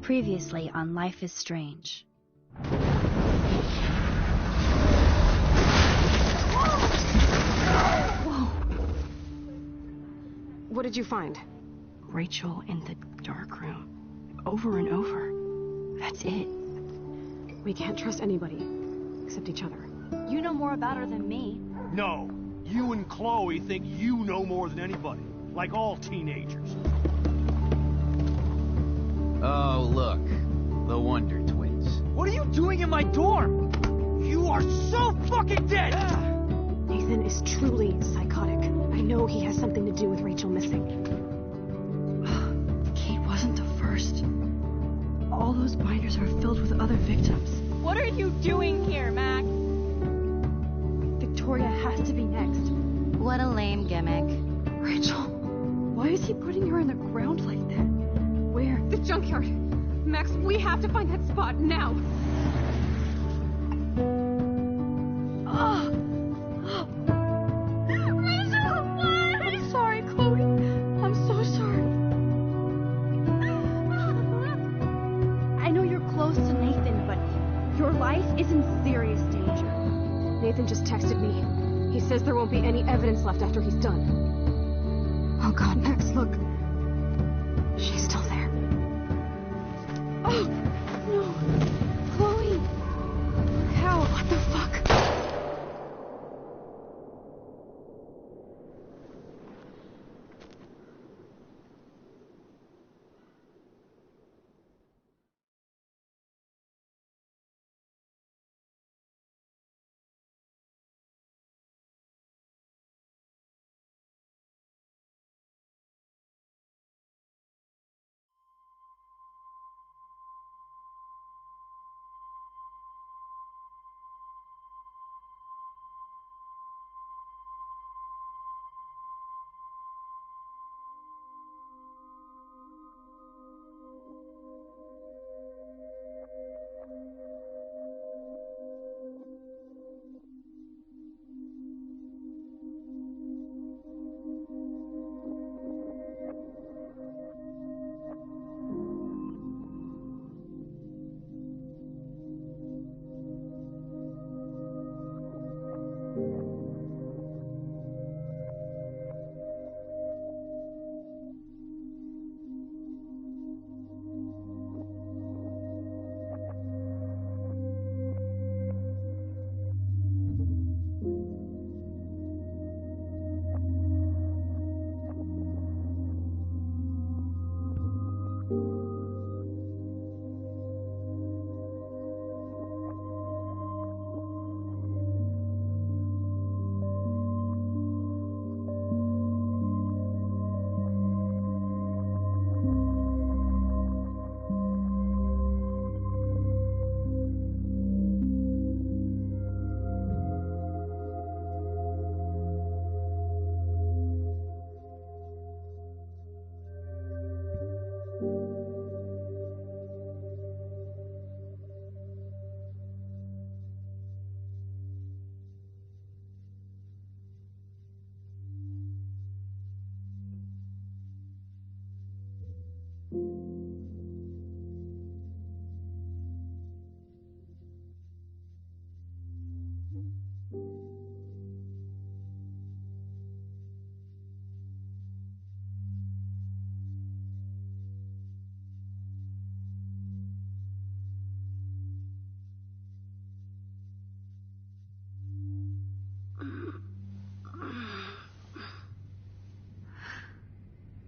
Previously on Life is Strange. Whoa! What did you find? Rachel in the dark room. Over and over. That's it. We can't trust anybody, except each other. You know more about her than me. No. You and Chloe think you know more than anybody. Like all teenagers. Oh, look. The Wonder Twins. What are you doing in my dorm? You are so fucking dead! Nathan is truly psychotic. I know he has something to do with Rachel missing. Kate wasn't the first. All those binders are filled with other victims. What are you doing here, Max? Victoria has to be next. What a lame gimmick. Rachel, why is he putting her in the ground like that? Where? The junkyard. Max, we have to find that spot now. Rachel, I'm sorry, Chloe. I'm so sorry. I know you're close to Nathan, but your life is in serious danger. Nathan just texted me. He says there won't be any evidence left after he's done. Oh God, Max, look. She's still there. Oh, no. Chloe. How? What the fuck?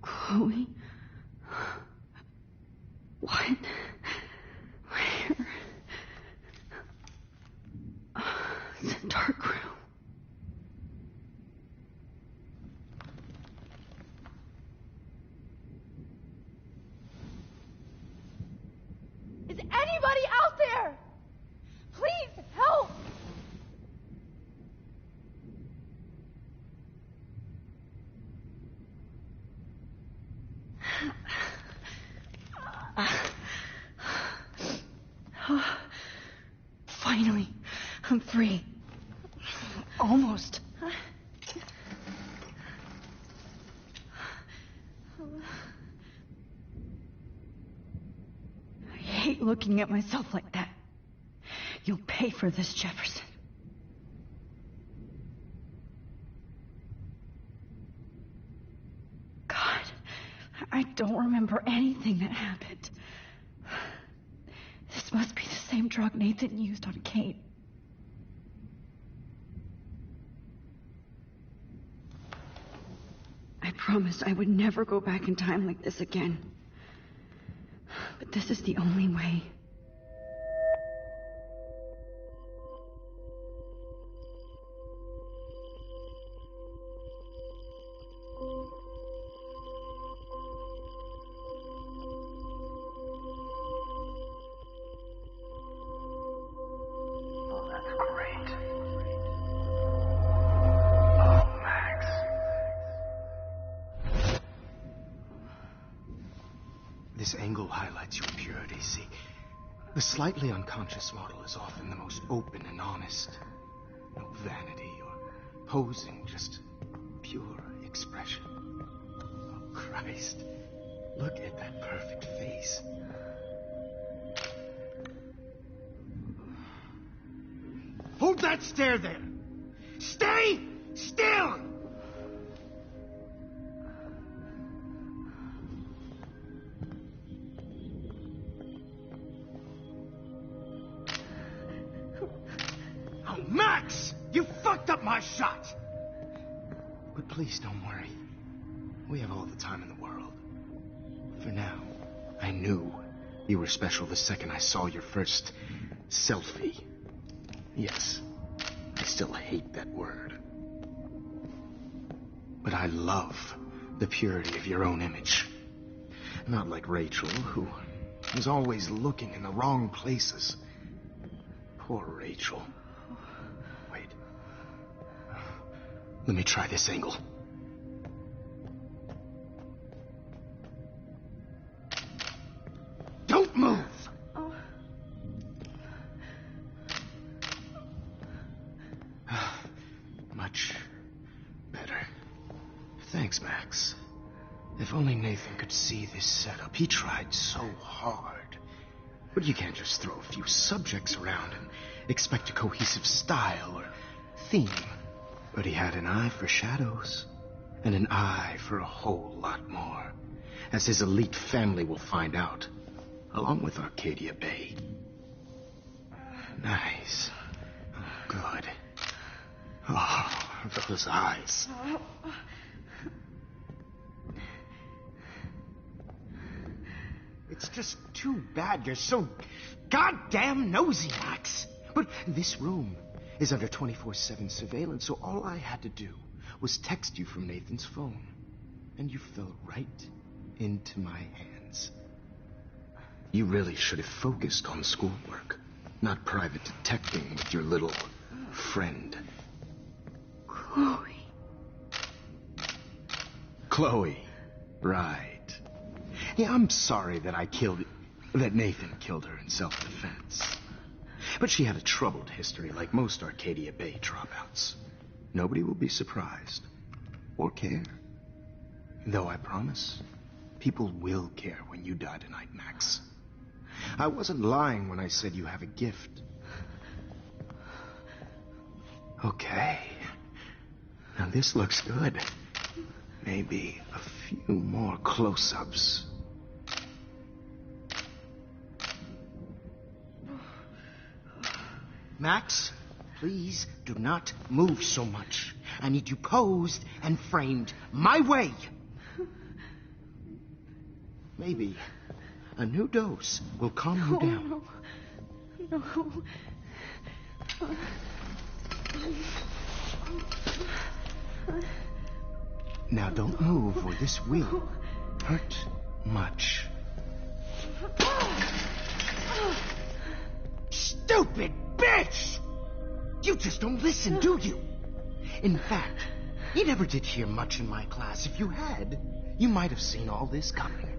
Chloe? What? Where? It's a dark room. Is anybody out there? Please help! Finally, I'm free. Almost. hate looking at myself like that. You'll pay for this, Jefferson. God, I don't remember anything that happened. This must be the same drug Nathan used on Kate. I promised I would never go back in time like this again. But this is the only way. This angle highlights your purity, see? The slightly unconscious model is often the most open and honest. No vanity or posing, just pure expression. Oh, Christ. Look at that perfect face. Hold that stare there! Stay still! Oh, Max! You fucked up my shot! But please don't worry. We have all the time in the world. For now, I knew you were special the second I saw your first selfie. Yes, I still hate that word. But I love the purity of your own image. Not like Rachel, who was always looking in the wrong places. Poor Rachel. Wait. Let me try this angle. Don't move! Much better. Thanks, Max. If only Nathan could see this setup. He tried so hard. But you can't just throw a few subjects around and expect a cohesive style or theme. But he had an eye for shadows, and an eye for a whole lot more, as his elite family will find out, along with Arcadia Bay. Nice. Oh, good. Oh, those eyes. It's just too bad you're so goddamn nosy, Max. But this room is under 24/7 surveillance, so all I had to do was text you from Nathan's phone. And you fell right into my hands. You really should have focused on schoolwork, not private detecting with your little friend. Chloe. Chloe. Right. Yeah, I'm sorry that Nathan killed her in self-defense. But she had a troubled history like most Arcadia Bay dropouts. Nobody will be surprised. Or care. Though I promise, people will care when you die tonight, Max. I wasn't lying when I said you have a gift. Okay. Now this looks good. Maybe a few more close-ups. Max, please do not move so much. I need you posed and framed my way. Maybe a new dose will calm you down. No. Now don't move or this will hurt much. Stupid bitch! You just don't listen, do you? In fact, you never did hear much in my class. If you had, you might have seen all this coming.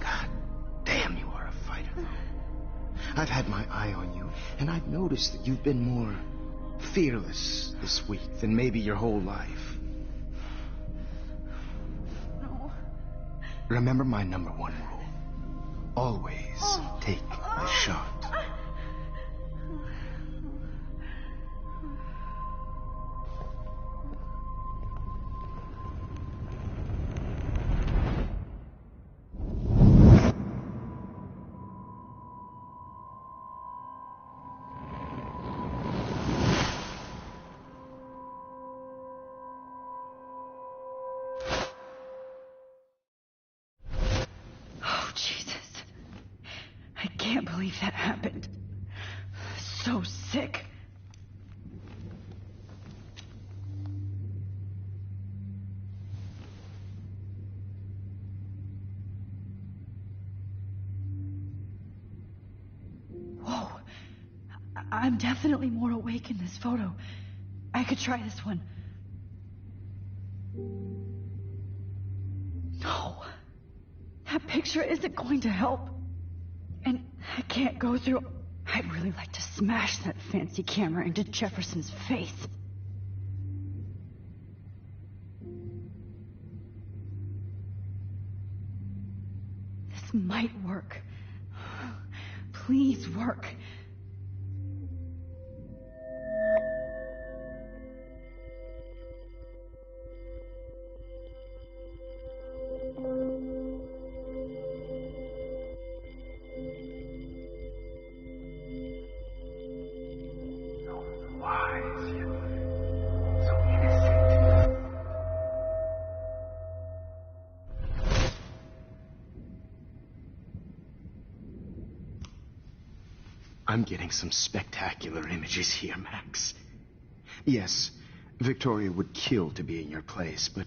God damn, you are a fighter, though. I've had my eye on you, and I've noticed that you've been more fearless this week than maybe your whole life. No. Remember my #1 rule. Always take the shot. Oh, Jesus. I can't believe that happened. So sick. Whoa. I'm definitely more awake in this photo. I could try this one. No. That picture isn't going to help. And I can't go through. I'd really like to smash that fancy camera into Jefferson's face. This might work. Please work. I'm getting some spectacular images here, Max. Yes, Victoria would kill to be in your place, but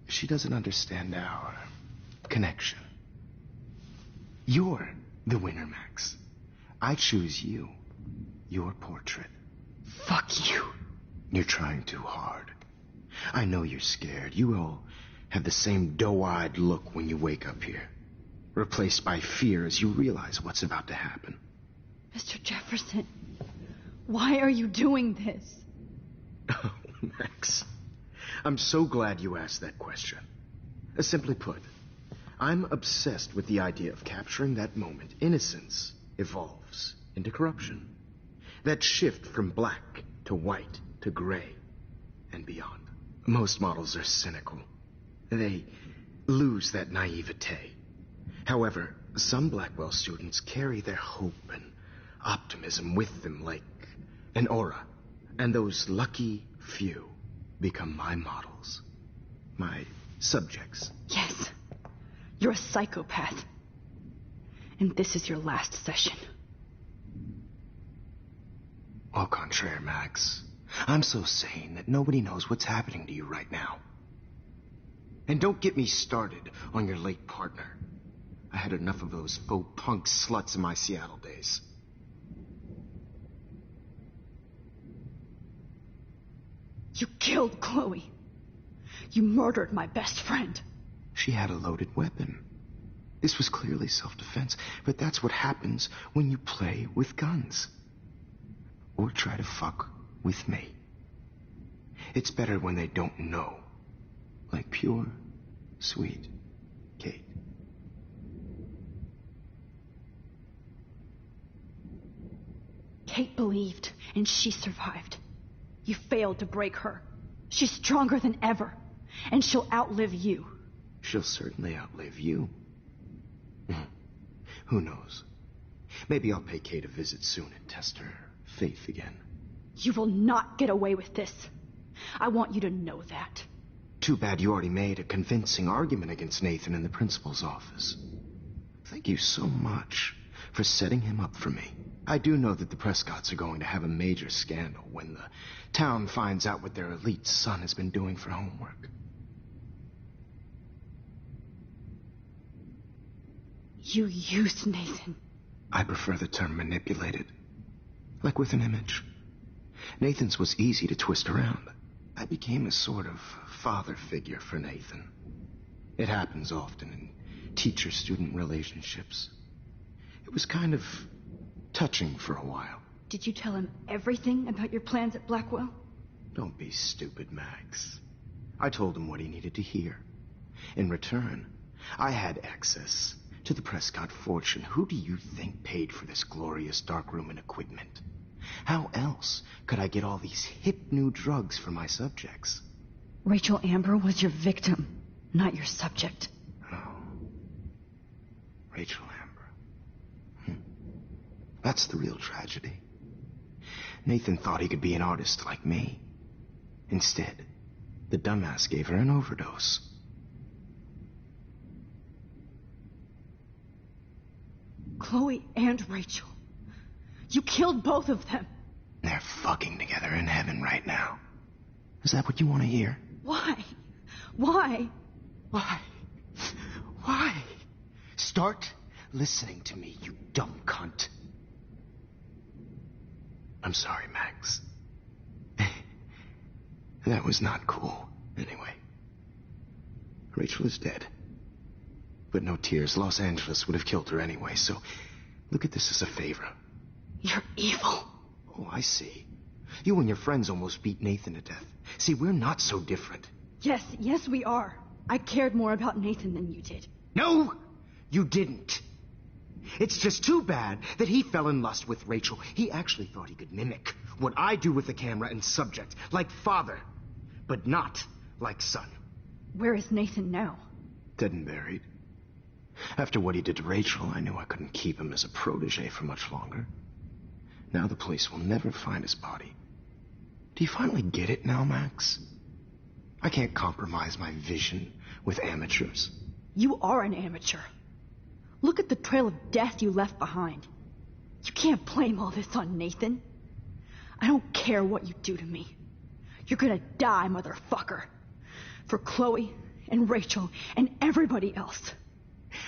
she doesn't understand our connection. You're the winner, Max. I choose you. Your portrait. Fuck you. You're trying too hard. I know you're scared. You all have the same doe-eyed look when you wake up here, replaced by fear as you realize what's about to happen. Mr. Jefferson, why are you doing this? Oh, Max. I'm so glad you asked that question. Simply put, I'm obsessed with the idea of capturing that moment innocence evolves into corruption. That shift from black to white to gray and beyond. Most models are cynical. They lose that naivete. However, some Blackwell students carry their hope and optimism with them like an aura. And those lucky few become my models. My subjects. Yes. You're a psychopath. And this is your last session. Au contraire, Max. I'm so sane that nobody knows what's happening to you right now. And don't get me started on your late partner. I had enough of those faux punk sluts in my Seattle days. You killed Chloe. You murdered my best friend. She had a loaded weapon. This was clearly self-defense, but that's what happens when you play with guns. Or try to fuck with me. It's better when they don't know. Like pure, sweet Kate. Kate believed, and she survived. You failed to break her. She's stronger than ever, and she'll outlive you. She'll certainly outlive you. Who knows? Maybe I'll pay Kate a visit soon and test her faith again. You will not get away with this. I want you to know that. Too bad you already made a convincing argument against Nathan in the principal's office. Thank you so much for setting him up for me. I do know that the Prescotts are going to have a major scandal when the town finds out what their elite son has been doing for homework. You used Nathan. I prefer the term manipulated. Like with an image. Nathan's was easy to twist around. I became a sort of father figure for Nathan. It happens often in teacher-student relationships. It was kind of touching for a while. Did you tell him everything about your plans at Blackwell? Don't be stupid, Max. I told him what he needed to hear. In return, I had access To the Prescott fortune, who do you think paid for this glorious darkroom and equipment? How else could I get all these hip new drugs for my subjects? Rachel Amber was your victim, not your subject. Oh. Rachel Amber. That's the real tragedy. Nathan thought he could be an artist like me. Instead, the dumbass gave her an overdose. Chloe and Rachel. You killed both of them. They're fucking together in heaven right now. Is that what you want to hear? Why? Why? Why? Why? Start listening to me, you dumb cunt. I'm sorry, Max. That was not cool. Anyway, Rachel is dead. But no tears. Los Angeles would have killed her anyway, so look at this as a favor. You're evil. Oh, I see. You and your friends almost beat Nathan to death. See, we're not so different. Yes, we are. I cared more about Nathan than you did. No, you didn't. It's just too bad that he fell in lust with Rachel. He actually thought he could mimic what I do with the camera and subject, like father, but not like son. Where is Nathan now? Dead and buried. After what he did to Rachel, I knew I couldn't keep him as a protege for much longer. Now the police will never find his body. Do you finally get it now, Max? I can't compromise my vision with amateurs. You are an amateur. Look at the trail of death you left behind. You can't blame all this on Nathan. I don't care what you do to me. You're gonna die, motherfucker. For Chloe and Rachel and everybody else.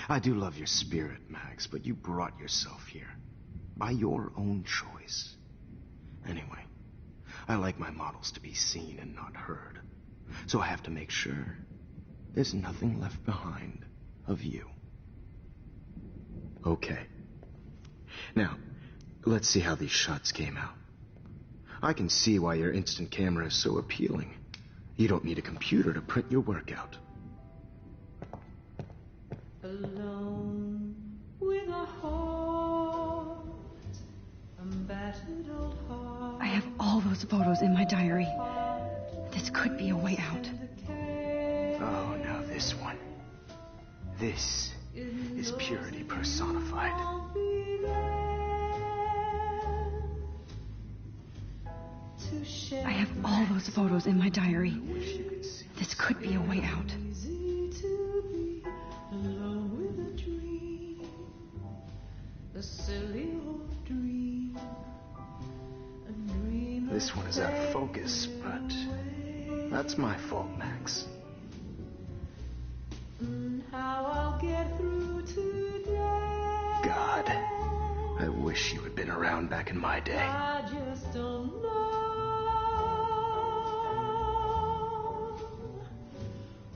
I do love your spirit, Max, but you brought yourself here. By your own choice. Anyway, I like my models to be seen and not heard. So I have to make sure there's nothing left behind of you. Okay. Now, let's see how these shots came out. I can see why your instant camera is so appealing. You don't need a computer to print your work out. Alone with a heart, a battered old heart. I have all those photos in my diary. This could be a way out. Oh, now this one. This is purity personified. I have all those photos in my diary. This could be a way out. This one is out of focus, but that's my fault, Max. God, I wish you had been around back in my day. I just don't know.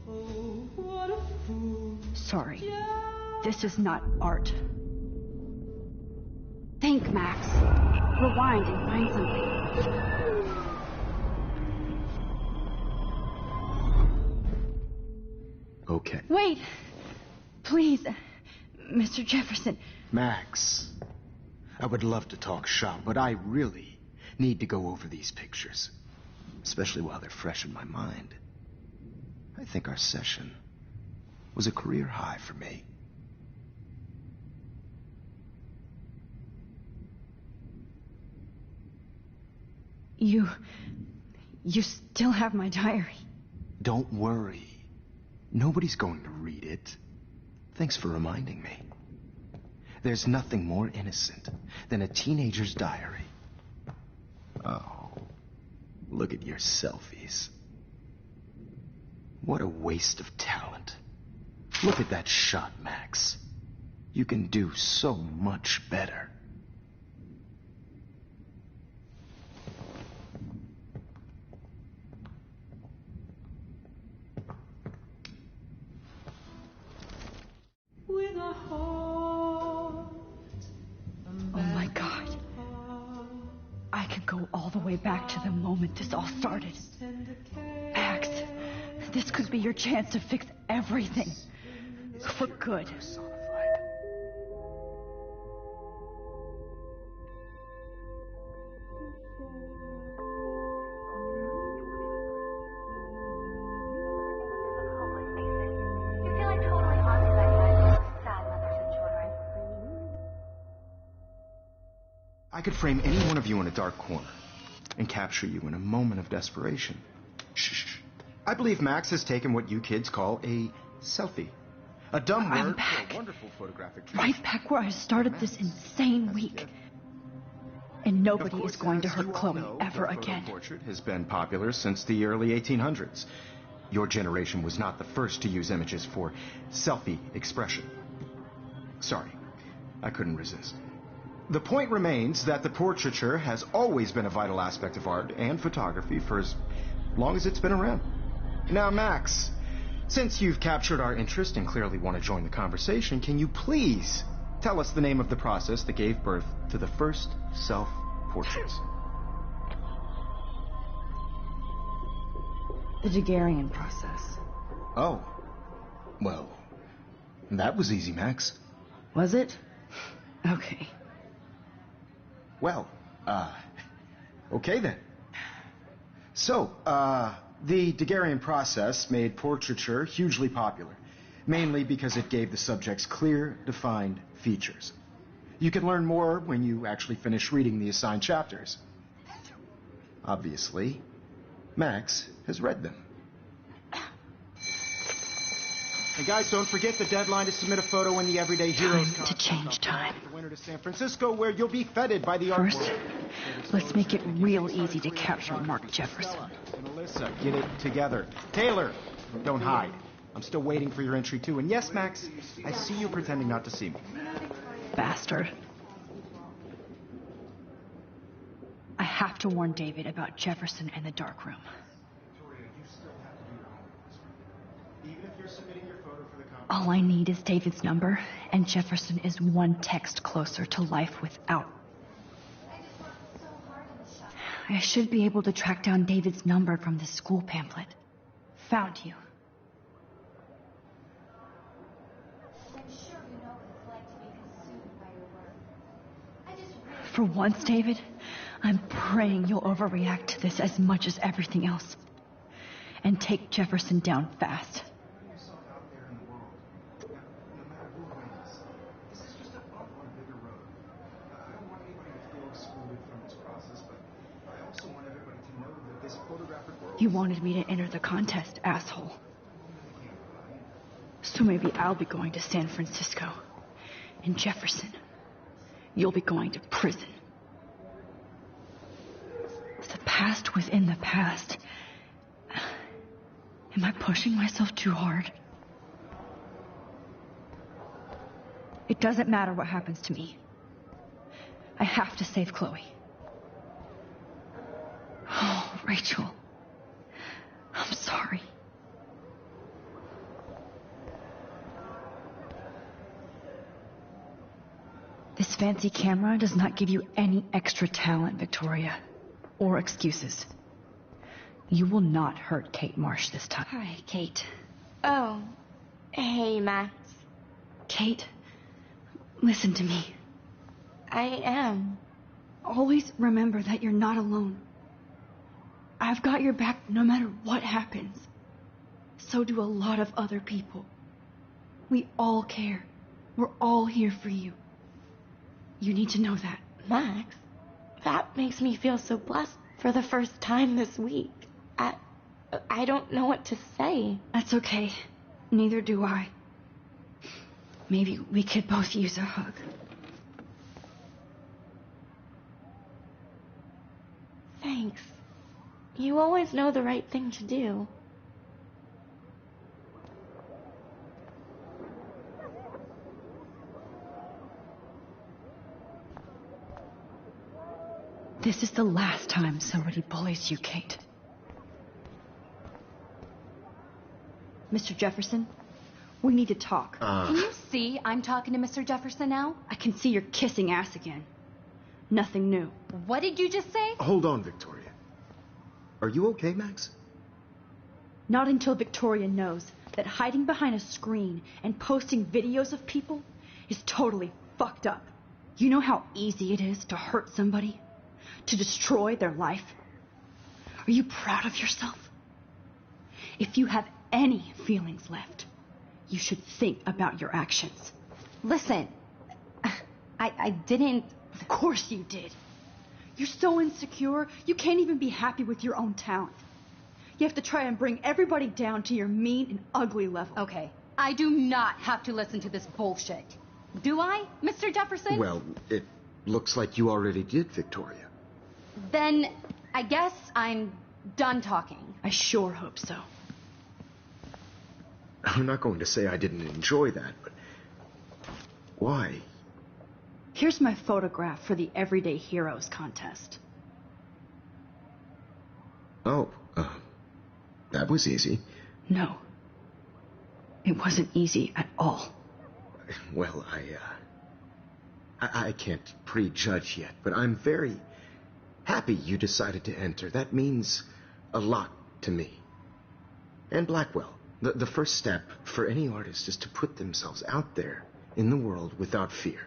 Oh, what a fool. Sorry. This is not art. Think, Max. Rewind and find something. Okay. Wait! Please, Mr. Jefferson. Max, I would love to talk shop, but I really need to go over these pictures. Especially while they're fresh in my mind. I think our session was a career high for me. You still have my diary. Don't worry. Nobody's going to read it. Thanks for reminding me. There's nothing more innocent than a teenager's diary. Oh, look at your selfies. What a waste of talent. Look at that shot, Max. You can do so much better. With a heart, Oh my God. I could go all the way back to the moment this all started. Max, this could be your chance to fix everything. For good. Personified. I could frame any one of you in a dark corner and capture you in a moment of desperation. Shh. I believe Max has taken what you kids call a selfie. A dumb I'm word back. for a wonderful photographic Right back where I started this insane week. And nobody is going to hurt Chloe ever again. The portrait has been popular since the early 1800s. Your generation was not the first to use images for selfie expression. Sorry, I couldn't resist. The point remains that the portraiture has always been a vital aspect of art and photography for as long as it's been around. Now, Max, since you've captured our interest and clearly want to join the conversation, can you please tell us the name of the process that gave birth to the first self-portraits? The Daguerrean process. Oh. Well, that was easy, Max. Was it? Okay. Well, okay then. So, the Daguerrean process made portraiture hugely popular, mainly because it gave the subjects clear, defined features. You can learn more when you actually finish reading the assigned chapters. Obviously, Max has read them. And guys, don't forget the deadline to submit a photo in the Everyday Heroes Time to change time. The winter to San Francisco, where you'll be feted by the art First, world. let's make it real easy to capture Mark Jefferson. And Alyssa, get it together. Taylor, don't hide. I'm still waiting for your entry too. And yes, Max, I see you pretending not to see me. Bastard. I have to warn David about Jefferson and the dark room. All I need is David's number, and Jefferson is one text closer to life without. I should be able to track down David's number from the school pamphlet. Found you. For once, David, I'm praying you'll overreact to this as much as everything else. And take Jefferson down fast. You wanted me to enter the contest, asshole. So maybe I'll be going to San Francisco. And Jefferson, you'll be going to prison. The past within the past. Am I pushing myself too hard? It doesn't matter what happens to me. I have to save Chloe. Oh, Rachel. I'm sorry. This fancy camera does not give you any extra talent, Victoria. Or excuses. You will not hurt Kate Marsh this time. Hi, Kate. Oh. Hey, Max. Kate, listen to me. I am. Always remember that you're not alone. I've got your back no matter what happens. So do a lot of other people. We all care. We're all here for you. You need to know that. Max, that makes me feel so blessed for the first time this week. I don't know what to say. That's okay. Neither do I. Maybe we could both use a hug. Thanks. You always know the right thing to do. This is the last time somebody bullies you, Kate. Mr. Jefferson, we need to talk. Can you see I'm talking to Mr. Jefferson now? I can see you're kissing ass again. Nothing new. What did you just say? Hold on, Victoria. Are you okay, Max? Not until Victoria knows that hiding behind a screen and posting videos of people is totally fucked up. You know how easy it is to hurt somebody? To destroy their life? Are you proud of yourself? If you have any feelings left, you should think about your actions. Listen, I didn't... Of course you did. You're so insecure, you can't even be happy with your own talent. You have to try and bring everybody down to your mean and ugly level. Okay, I do not have to listen to this bullshit. Do I, Mr. Jefferson? Well, it looks like you already did, Victoria. Then I guess I'm done talking. I sure hope so. I'm not going to say I didn't enjoy that, but why? Here's my photograph for the Everyday Heroes contest. Oh, that was easy. No. It wasn't easy at all. Well, I can't prejudge yet, but I'm very happy you decided to enter. That means a lot to me. And Blackwell. The first step for any artist is to put themselves out there in the world without fear.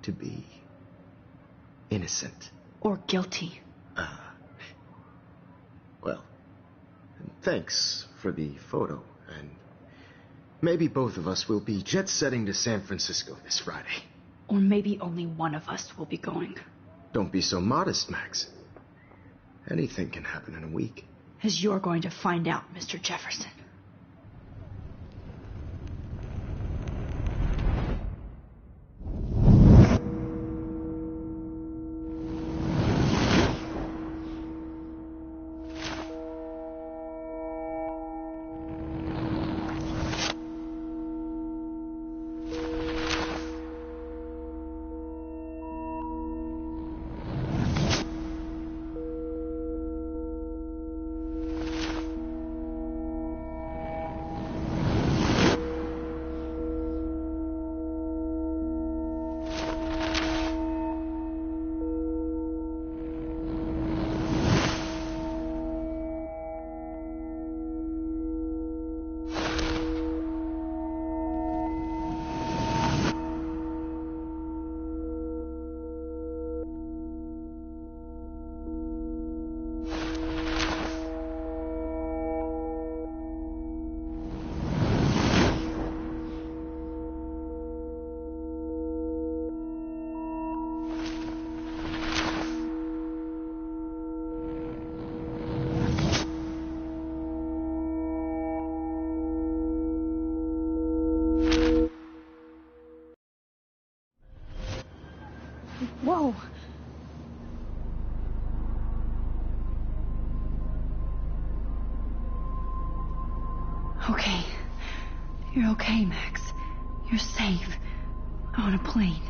To be innocent. Or guilty. Well, thanks for the photo, and maybe both of us will be jet-setting to San Francisco this Friday. Or maybe only one of us will be going. Don't be so modest, Max. Anything can happen in a week. As you're going to find out, Mr. Jefferson. Whoa! Okay. You're okay, Max. You're safe. On a plane.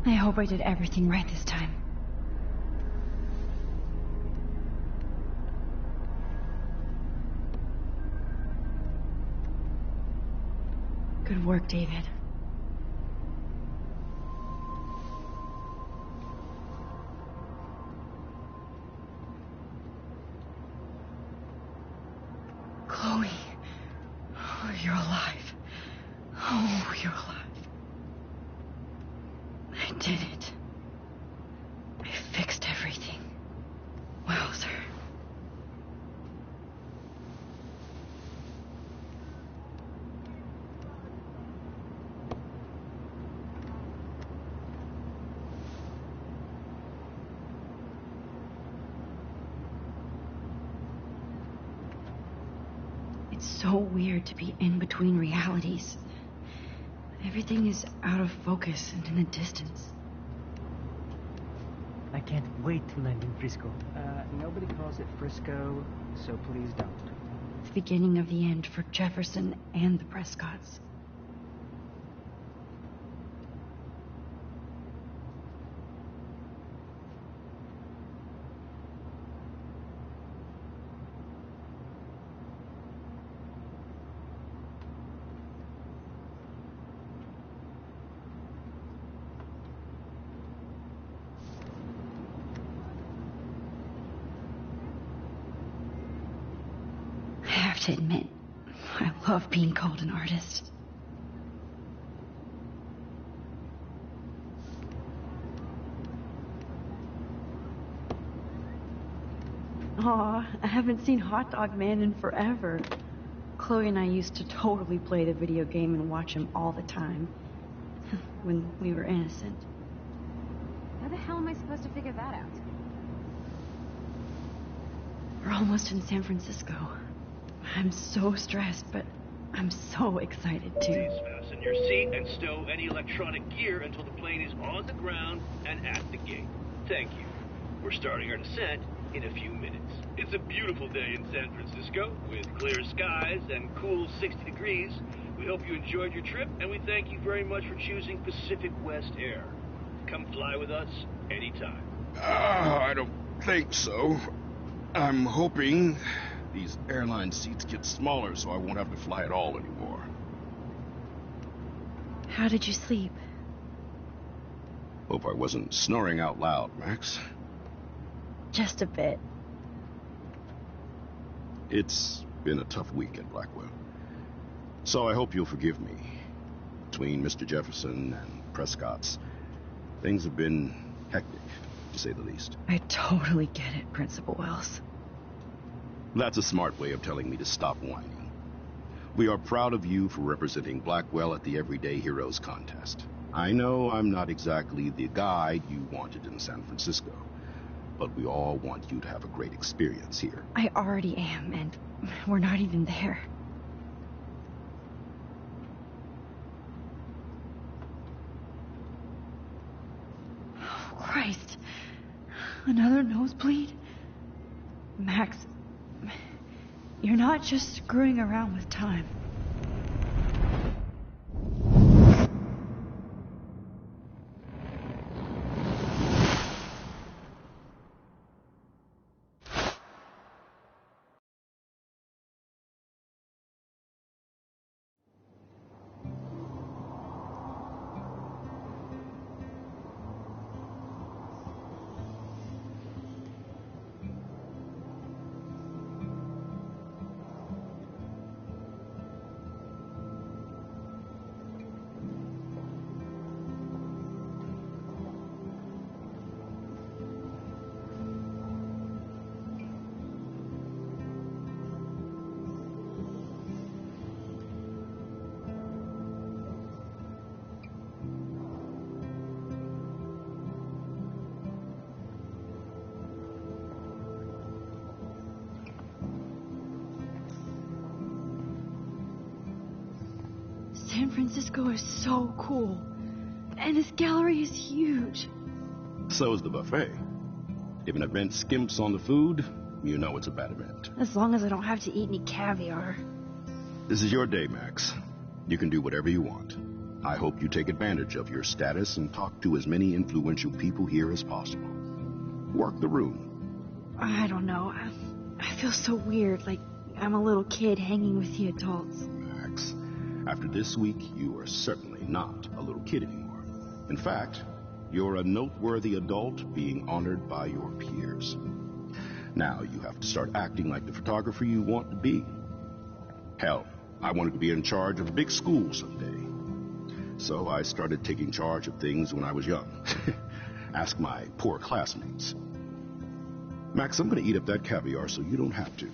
I hope I did everything right this time. Good work, David. Chloe. Oh, you're alive. Oh, you're alive. I did it. I fixed everything. Wowzer. It's so weird to be in between realities. Everything is out of focus and in the distance. I can't wait to land in Frisco. Nobody calls it Frisco, so please don't. The beginning of the end for Jefferson and the Prescotts. I have to admit, I love being called an artist. Aw, I haven't seen Hot Dog Man in forever. Chloe and I used to totally play the video game and watch him all the time. when we were innocent. How the hell am I supposed to figure that out? We're almost in San Francisco. I'm so stressed, but I'm so excited too. Please fasten your seat and stow any electronic gear until the plane is on the ground and at the gate. Thank you. We're starting our descent in a few minutes. It's a beautiful day in San Francisco with clear skies and cool 60 degrees. We hope you enjoyed your trip, and we thank you very much for choosing Pacific West Air. Come fly with us anytime. I don't think so. I'm hoping these airline seats get smaller so I won't have to fly at all anymore. How did you sleep? Hope I wasn't snoring out loud, Max. Just a bit. It's been a tough week at Blackwell. So I hope you'll forgive me. Between Mr. Jefferson and Prescott's, things have been hectic, to say the least. I totally get it, Principal Wells. That's a smart way of telling me to stop whining. We are proud of you for representing Blackwell at the Everyday Heroes contest. I know I'm not exactly the guy you wanted in San Francisco, but we all want you to have a great experience here. I already am, and we're not even there. Oh, Christ. Another nosebleed? Max, you're not just screwing around with time. San Francisco is so cool. And this gallery is huge. So is the buffet. If an event skimps on the food, you know it's a bad event. As long as I don't have to eat any caviar. This is your day, Max. You can do whatever you want. I hope you take advantage of your status and talk to as many influential people here as possible. Work the room. I don't know. I feel so weird, like I'm a little kid hanging with the adults. Max, after this week, you are certainly not a little kid anymore. In fact, you're a noteworthy adult being honored by your peers. Now you have to start acting like the photographer you want to be. Hell, I wanted to be in charge of a big school someday. So I started taking charge of things when I was young. Ask my poor classmates. Max, I'm going to eat up that caviar so you don't have to.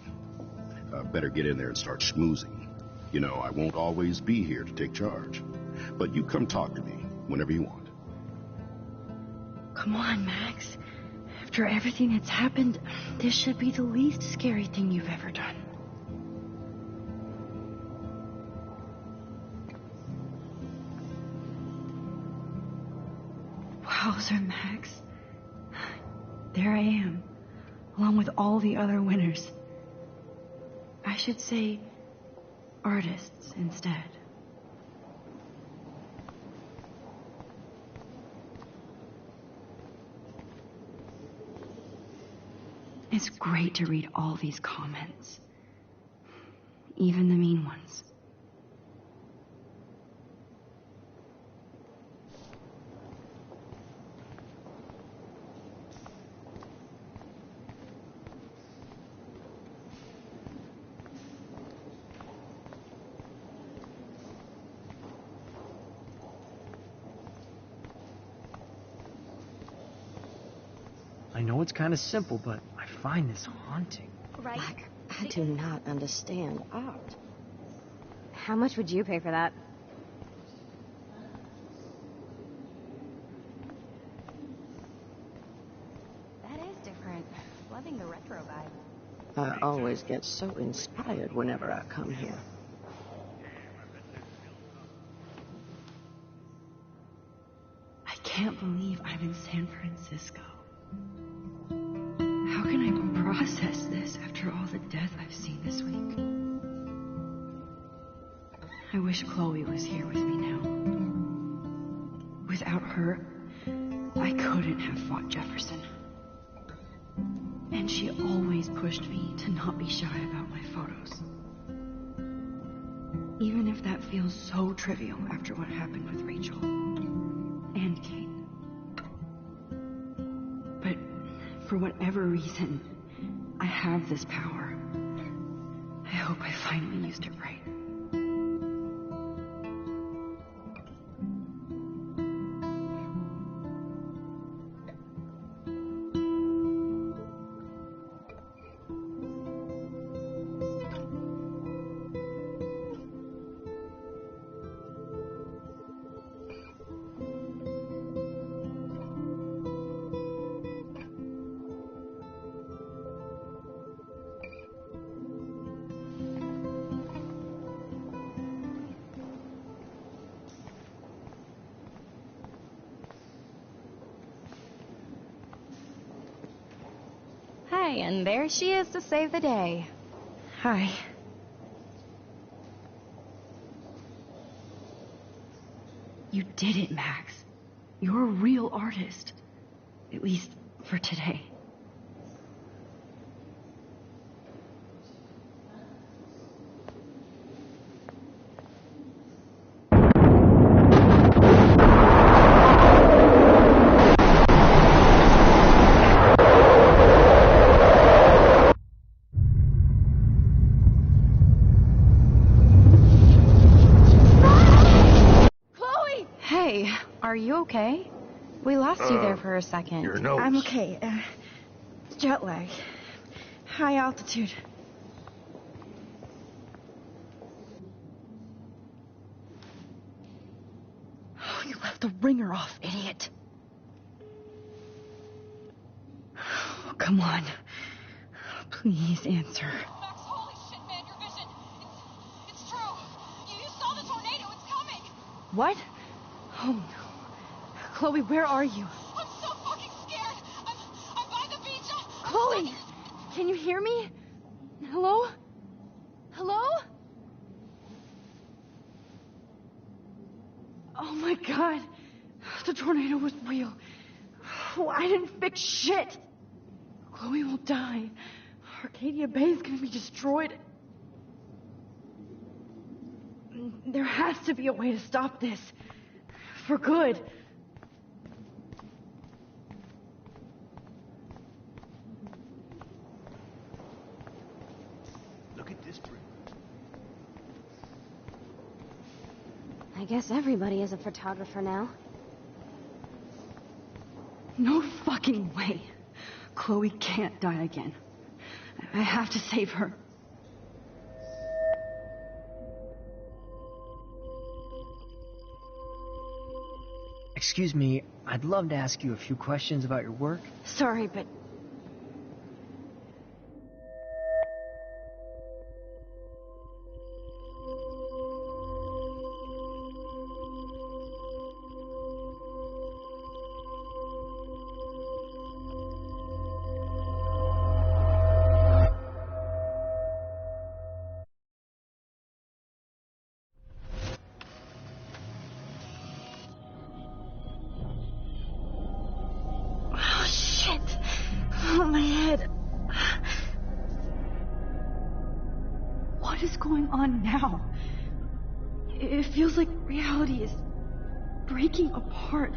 Better get in there and start schmoozing. You know, I won't always be here to take charge. But you come talk to me whenever you want. Come on, Max. After everything that's happened, this should be the least scary thing you've ever done. Wowzer, Max. There I am, along with all the other winners. I should say artists instead. It's great to read all these comments, even the mean ones. I know it's kind of simple, but I find this haunting. Right? I do not understand art. How much would you pay for that? I always get so inspired whenever I come here. I can't believe I'm in San Francisco. How can I process this after all the death I've seen this week? I wish Chloe was here with me now. Without her, I couldn't have fought Jefferson. And she always pushed me to not be shy about my photos. Even if that feels so trivial after what happened with Rachel and Kate. But for whatever reason, I have this power. I hope I finally used it right. Hi, and there she is to save the day. Hi. You did it, Max. You're a real artist. At least for today. Hey, are you okay? We lost you there for a second. Your nose. I'm okay. Jet lag. High altitude. Oh, you left the ringer off, idiot. Oh, come on. Please answer. Max, holy shit, man, your vision. It's true. You saw the tornado. It's coming. What? Oh, no. Chloe, where are you? I'm so fucking scared. I'm by the beach. Chloe! Can you hear me? Hello? Hello? Oh my god. The tornado was real. Oh, I didn't fix shit. Chloe will die. Arcadia Bay is gonna be destroyed. There has to be a way to stop this. For good. Look at this trip. I guess everybody is a photographer now. No fucking way. Chloe can't die again. I have to save her. Excuse me, I'd love to ask you a few questions about your work. Sorry, but... Oh, shit. Oh, my head. What is going on now? It feels like reality is breaking apart.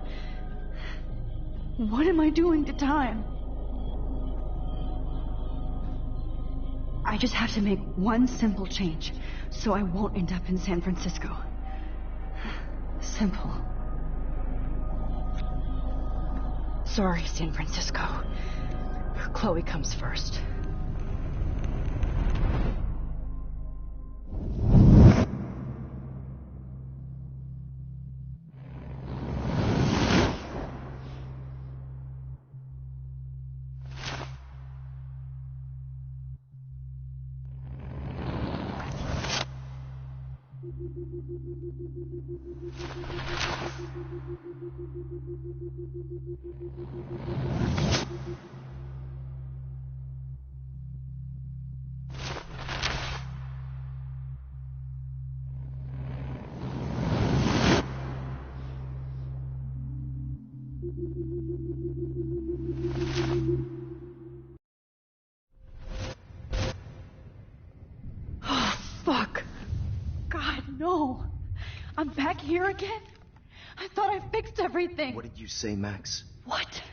What am I doing to time? I just have to make one simple change so I won't end up in San Francisco. Simple. Sorry, San Francisco. Chloe comes first. Fuck. God, no. I'm back here again? I thought I fixed everything. What did you say, Max? What?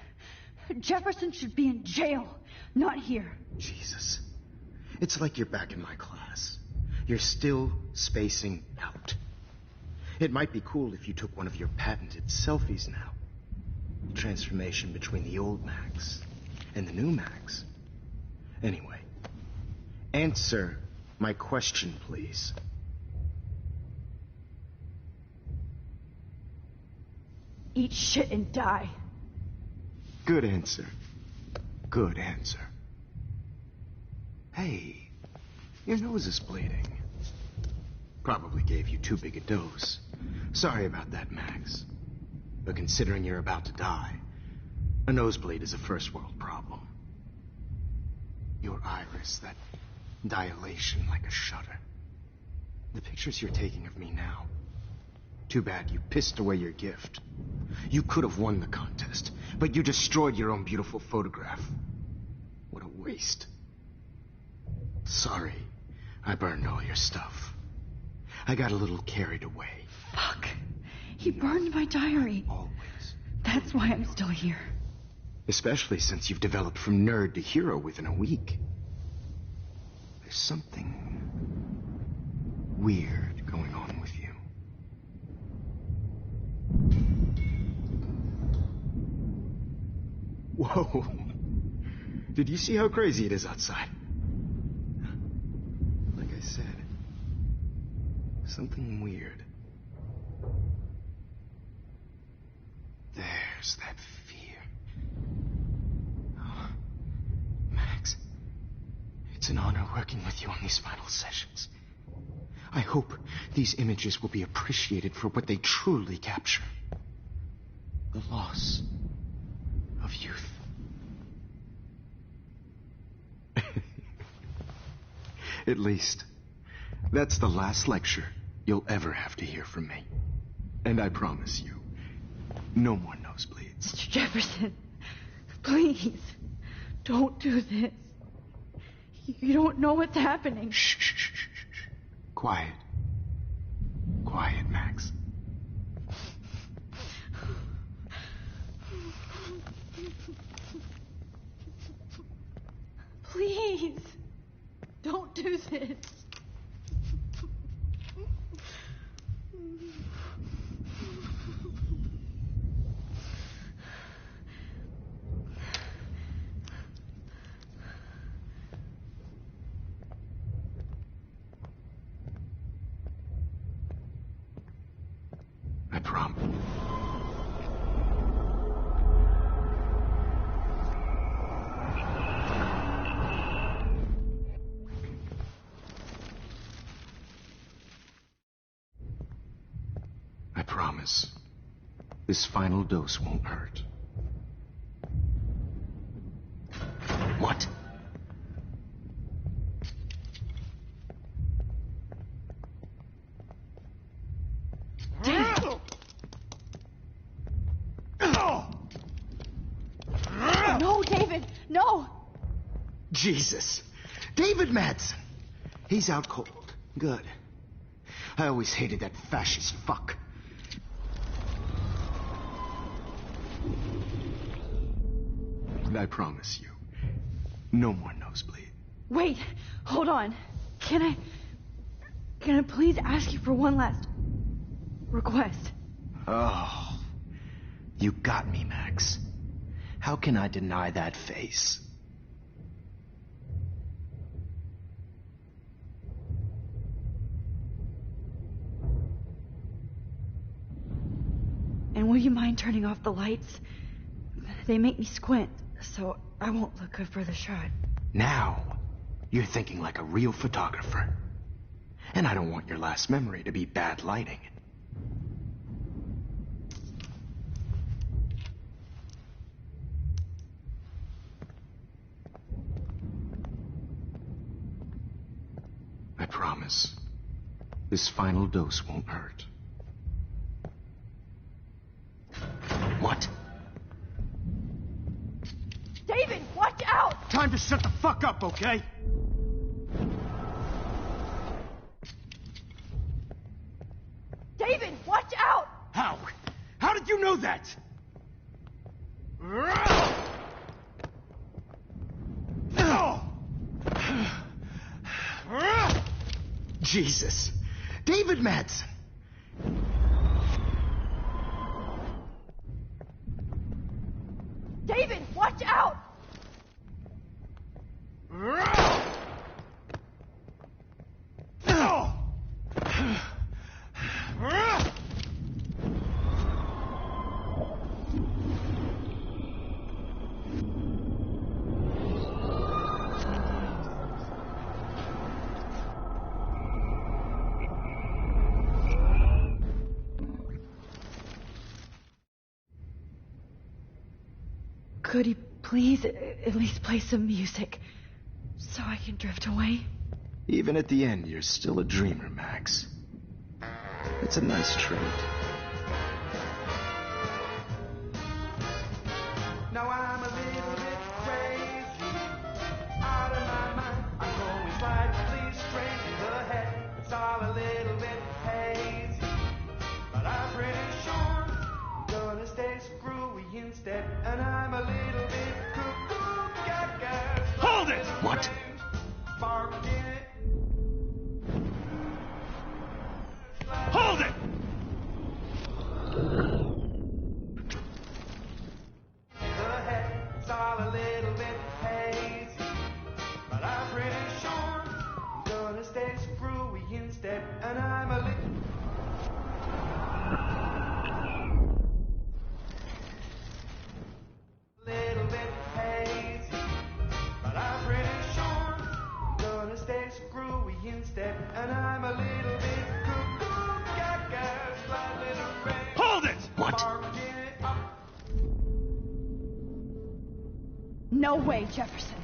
Jefferson should be in jail, not here. Jesus. It's like you're back in my class. You're still spacing out. It might be cool if you took one of your patented selfies now. The transformation between the old Max and the new Max. Anyway, answer my question, please. Eat shit and die. Good answer. Good answer. Hey, your nose is bleeding. Probably gave you too big a dose. Sorry about that, Max. But considering you're about to die, a nosebleed is a first world problem. Your iris, that dilation like a shutter. The pictures you're taking of me now. Too bad you pissed away your gift. You could have won the contest, but you destroyed your own beautiful photograph. What a waste. Sorry, I burned all your stuff. I got a little carried away. Fuck. He burned my diary. Always. That's why I'm still here. Especially since you've developed from nerd to hero within a week. There's something weird going on with you. Whoa. Did you see how crazy it is outside? Like I said, something weird. There's that fear. Oh, Max, it's an honor working with you on these final sessions. I hope these images will be appreciated for what they truly capture. The loss of youth. At least, that's the last lecture you'll ever have to hear from me. And I promise you, no more nosebleeds. Mr. Jefferson, please, don't do this. You don't know what's happening. Shh, shh, shh, shh, shh. Quiet. Quiet, Max. Please, don't do this. I promise. I promise. This final dose won't hurt. What? No, David, no! Jesus. David Madsen. He's out cold. Good. I always hated that fascist fuck. And I promise you, no more nosebleed. Wait, hold on. Can I please ask you for one last request? Oh, you got me, Max. How can I deny that face? And will you mind turning off the lights? They make me squint, so I won't look good for the shot. Now, you're thinking like a real photographer. And I don't want your last memory to be bad lighting. I promise. This final dose won't hurt. What? David, watch out! Time to shut the fuck up, okay? David, watch out! How? How did you know that? Jesus. David Madsen. David, watch out! Could he please at least play some music so I can drift away? Even at the end, you're still a dreamer, Max. It's a nice trait. Now I'm a little bit crazy, out of my mind. I'm going slightly straight to the head. It's all a little bit hazy, but I'm pretty sure I'm gonna stay screwy instead. And I'm a little bit cuckoo, gaga. Hold it! What? Barking it. Hold it! The head, it's all a little bit hazy, but I'm pretty sure I'm gonna stay screwy instead. And I'm a little bit hazy, but I'm pretty sure I'm gonna stay screwy instead. And I'm a little bit cuckoo, gaga, slight little rain. Hold it! What? Barking it up. No way, Jefferson.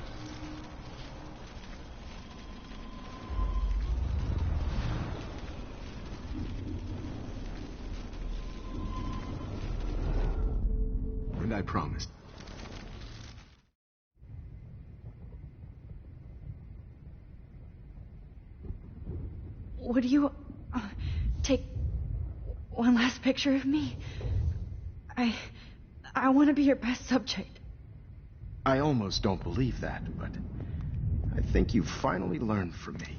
And I promised. Would you take one last picture of me? I want to be your best subject. I almost don't believe that, but I think you've finally learned from me.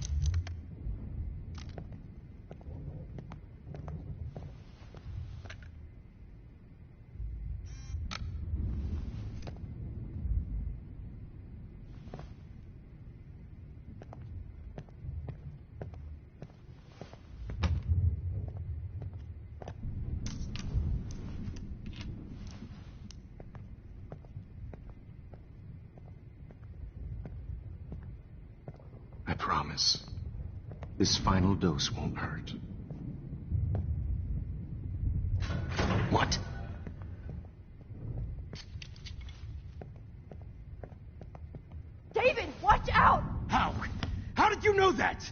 I promise. This final dose won't hurt. What? David, watch out! How? How did you know that?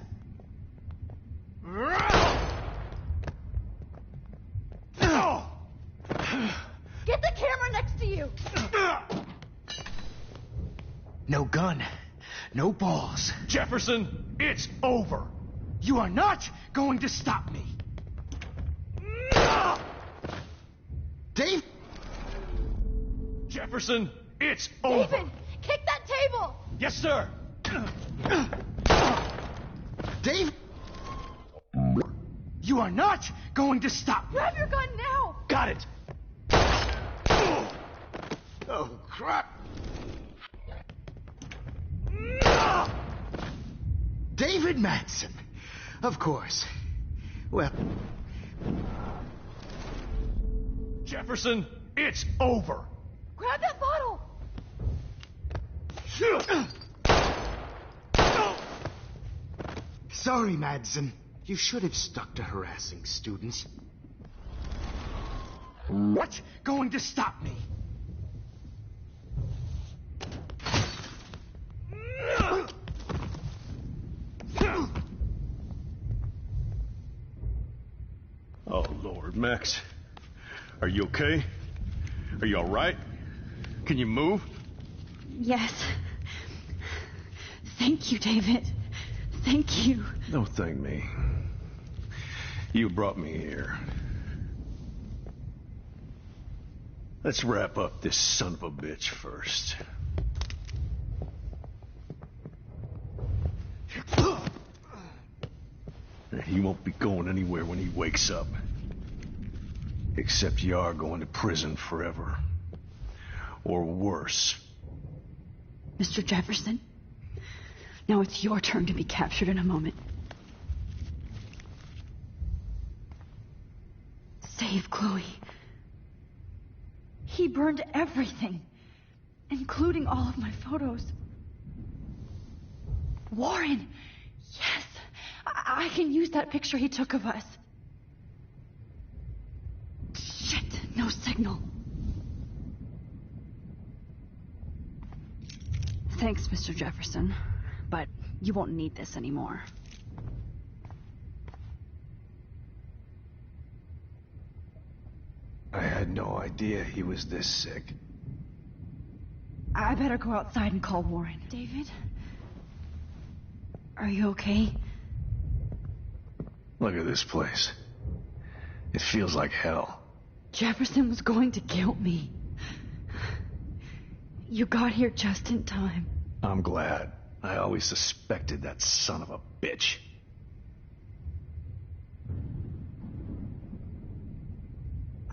Get the camera next to you! No gun. No balls. Jefferson, it's over. You are not going to stop me. Dave? Jefferson, it's over. David, kick that table! Yes, sir. Dave? You are not going to stop me. Grab your gun now! Got it. Oh, crap. David Madsen. Of course. Well... Jefferson, it's over. Grab that bottle! Sorry, Madsen. You should have stuck to harassing students. What's going to stop me? Oh, Lord, Max. Are you okay? Are you all right? Can you move? Yes. Thank you, David. Thank you. Don't thank me. You brought me here. Let's wrap up this son of a bitch first. He won't be going anywhere when he wakes up. Except you are going to prison forever. Or worse. Mr. Jefferson, now it's your turn to be captured in a moment. Save Chloe. He burned everything, including all of my photos. Warren! Yes! I can use that picture he took of us. Shit, no signal. Thanks, Mr. Jefferson, but you won't need this anymore. I had no idea he was this sick. I better go outside and call Warren. David? Are you okay? Look at this place. It feels like hell. Jefferson was going to kill me. You got here just in time. I'm glad. I always suspected that son of a bitch.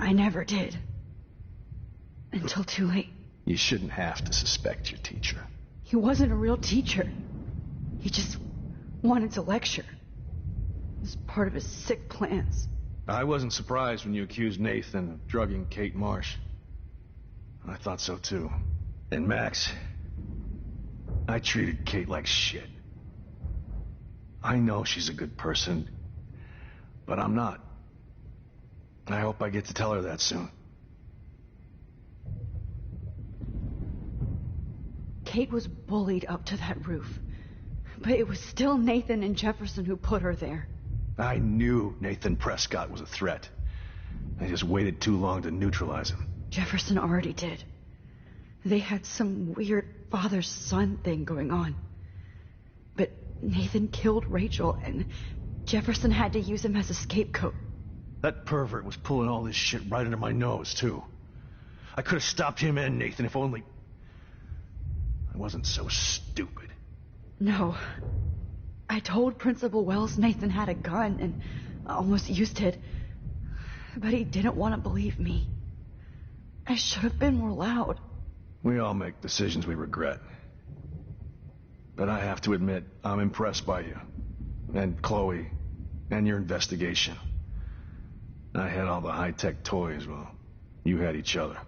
I never did. Until too late. You shouldn't have to suspect your teacher. He wasn't a real teacher. He just wanted to lecture. It was part of his sick plans. I wasn't surprised when you accused Nathan of drugging Kate Marsh. I thought so too. And Max, I treated Kate like shit. I know she's a good person, but I'm not. I hope I get to tell her that soon. Kate was bullied up to that roof. But it was still Nathan and Jefferson who put her there. I knew Nathan Prescott was a threat. I just waited too long to neutralize him. Jefferson already did. They had some weird father-son thing going on. But Nathan killed Rachel, and Jefferson had to use him as a scapegoat. That pervert was pulling all this shit right under my nose, too. I could have stopped him and Nathan if only I wasn't so stupid. No. I told Principal Wells Nathan had a gun and almost used it. But he didn't want to believe me. I should have been more loud. We all make decisions we regret. But I have to admit, I'm impressed by you. And Chloe. And your investigation. I had all the high-tech toys, well, you had each other.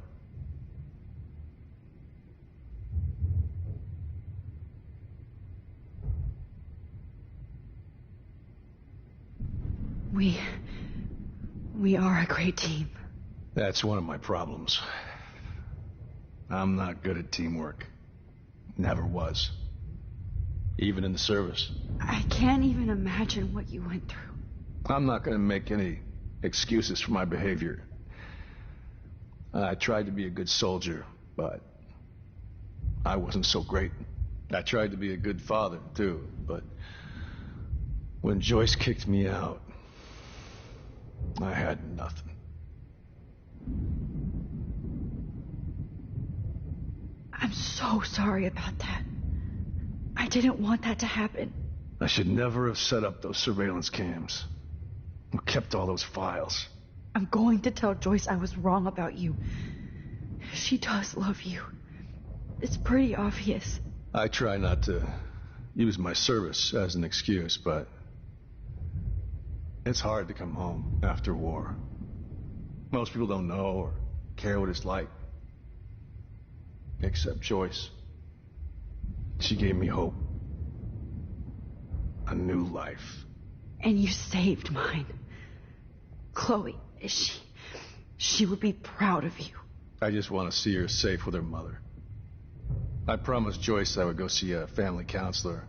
We are a great team. That's one of my problems. I'm not good at teamwork. Never was. Even in the service. I can't even imagine what you went through. I'm not going to make any excuses for my behavior. I tried to be a good soldier, but I wasn't so great. I tried to be a good father, too, but when Joyce kicked me out, I had nothing. I'm so sorry about that. I didn't want that to happen. I should never have set up those surveillance cams. Or kept all those files. I'm going to tell Joyce I was wrong about you. She does love you. It's pretty obvious. I try not to use my service as an excuse, but it's hard to come home after war. Most people don't know or care what it's like. Except Joyce. She gave me hope. A new life. And you saved mine. Chloe, she would be proud of you. I just want to see her safe with her mother. I promised Joyce I would go see a family counselor.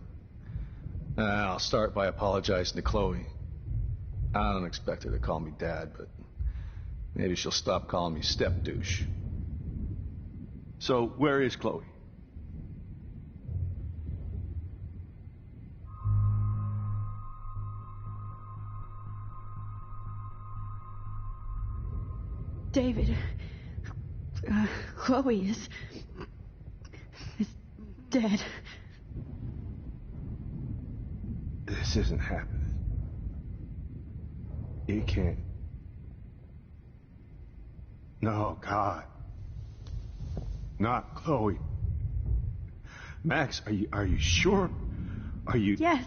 I'll start by apologizing to Chloe. I don't expect her to call me Dad, but maybe she'll stop calling me step douche. So, where is Chloe? David, Chloe is dead. This isn't happening. It can't. No, God. Not Chloe. Max, are you sure? Are you... Yes,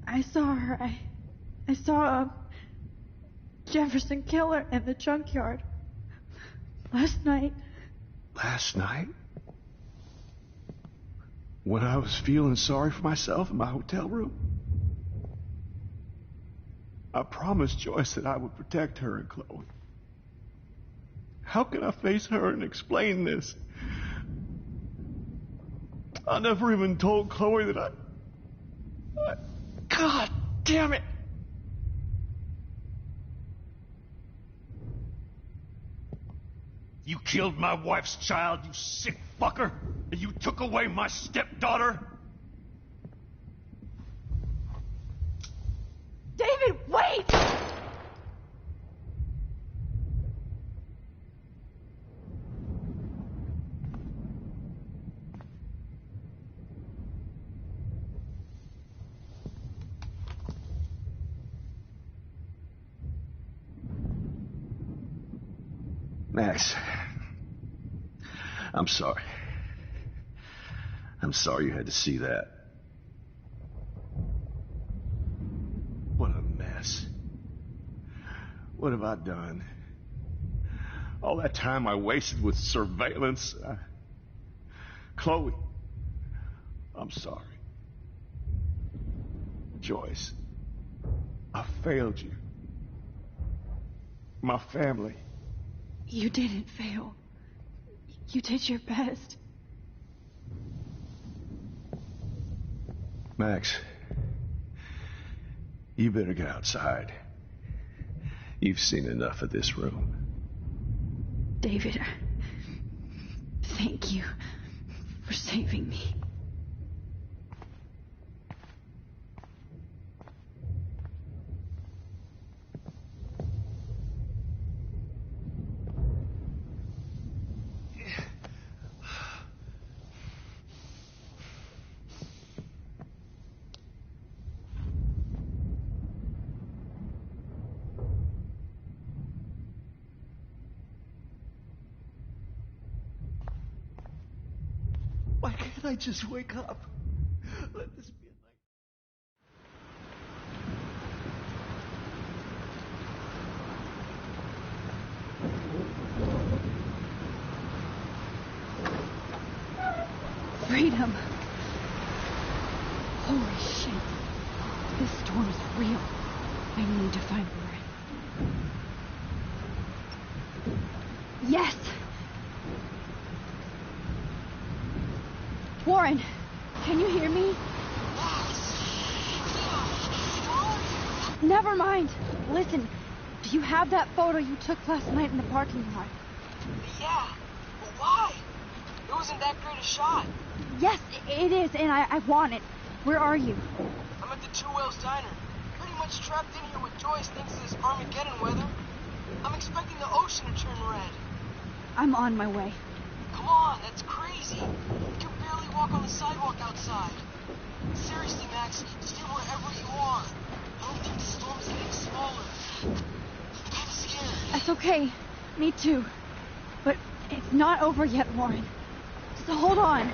I saw her. I saw Jefferson Killer in the junkyard last night. Last night? When I was feeling sorry for myself in my hotel room? I promised Joyce that I would protect her and Chloe. How can I face her and explain this? I never even told Chloe that I... God damn it! You killed my wife's child, you sick fucker! And you took away my stepdaughter? David, wait! Max, I'm sorry. I'm sorry you had to see that. What a mess. What have I done? All that time I wasted with surveillance. Chloe, I'm sorry. Joyce, I failed you. My family. You didn't fail. You did your best. Max, you better get outside. You've seen enough of this room. David, thank you for saving me. Why can't I just wake up? Let this be a night. Freedom. Holy shit. This storm is real. I need to find Warren. Yes! Warren, can you hear me? Never mind. Listen, do you have that photo you took last night in the parking lot? Yeah, but why? It wasn't that great a shot. Yes, it is, and I want it. Where are you? I'm at the Two Whales Diner. Pretty much trapped in here with Joyce thanks to this Armageddon weather. I'm expecting the ocean to turn red. I'm on my way. Come on, that's crazy. You can barely walk on the sidewalk outside. Seriously, Max, stay wherever you are. I don't think the storm's getting smaller. I'm kinda scared. That's okay. Me too. But it's not over yet, Warren. So hold on.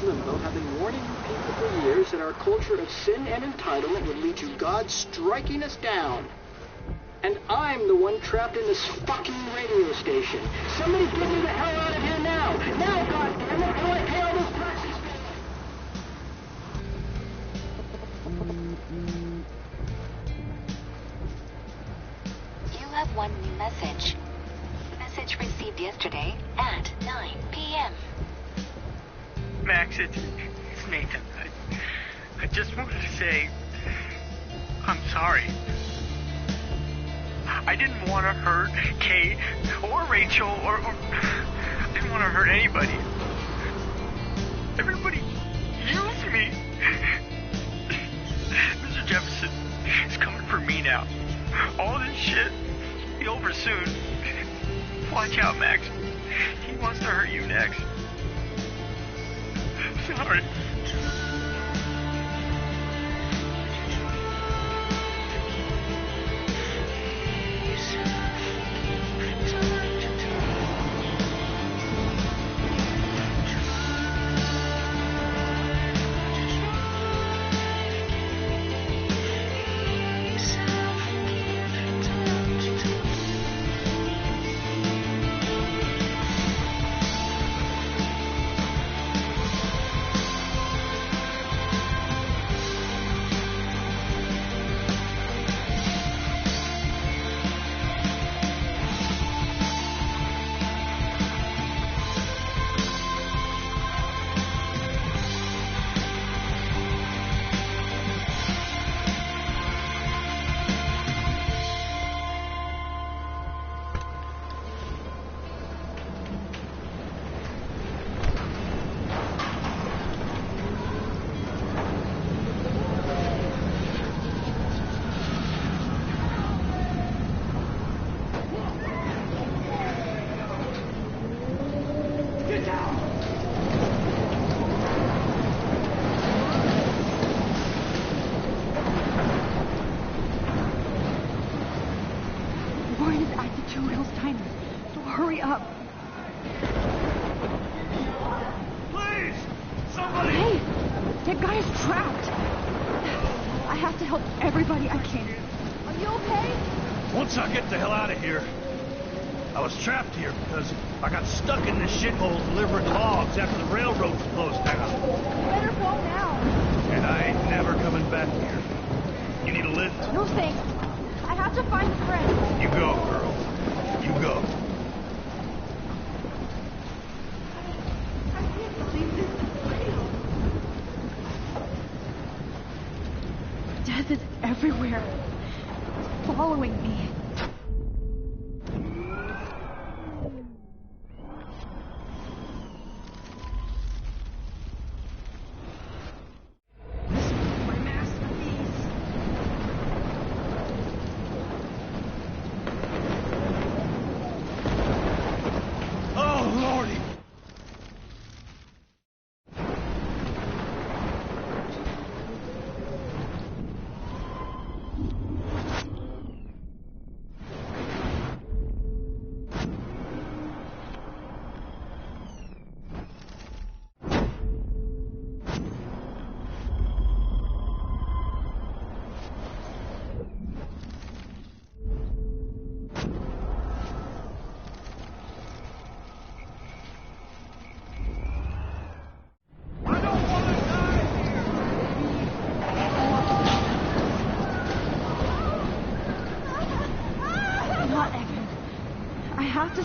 Limbo have been warning you people for years that our culture of sin and entitlement would lead to God striking us down. And I'm the one trapped in this fucking radio station. Somebody get me the hell out of here now! Now, goddammit, while I pay all those taxes! You have one new message. Message received yesterday at 9 p.m. Max, it's Nathan. I just wanted to say I'm sorry. I didn't want to hurt Kate or Rachel or I didn't want to hurt anybody. Everybody used me. Mr. Jefferson is coming for me now. All this shit will be over soon. Watch out, Max. He wants to hurt you next. Sorry.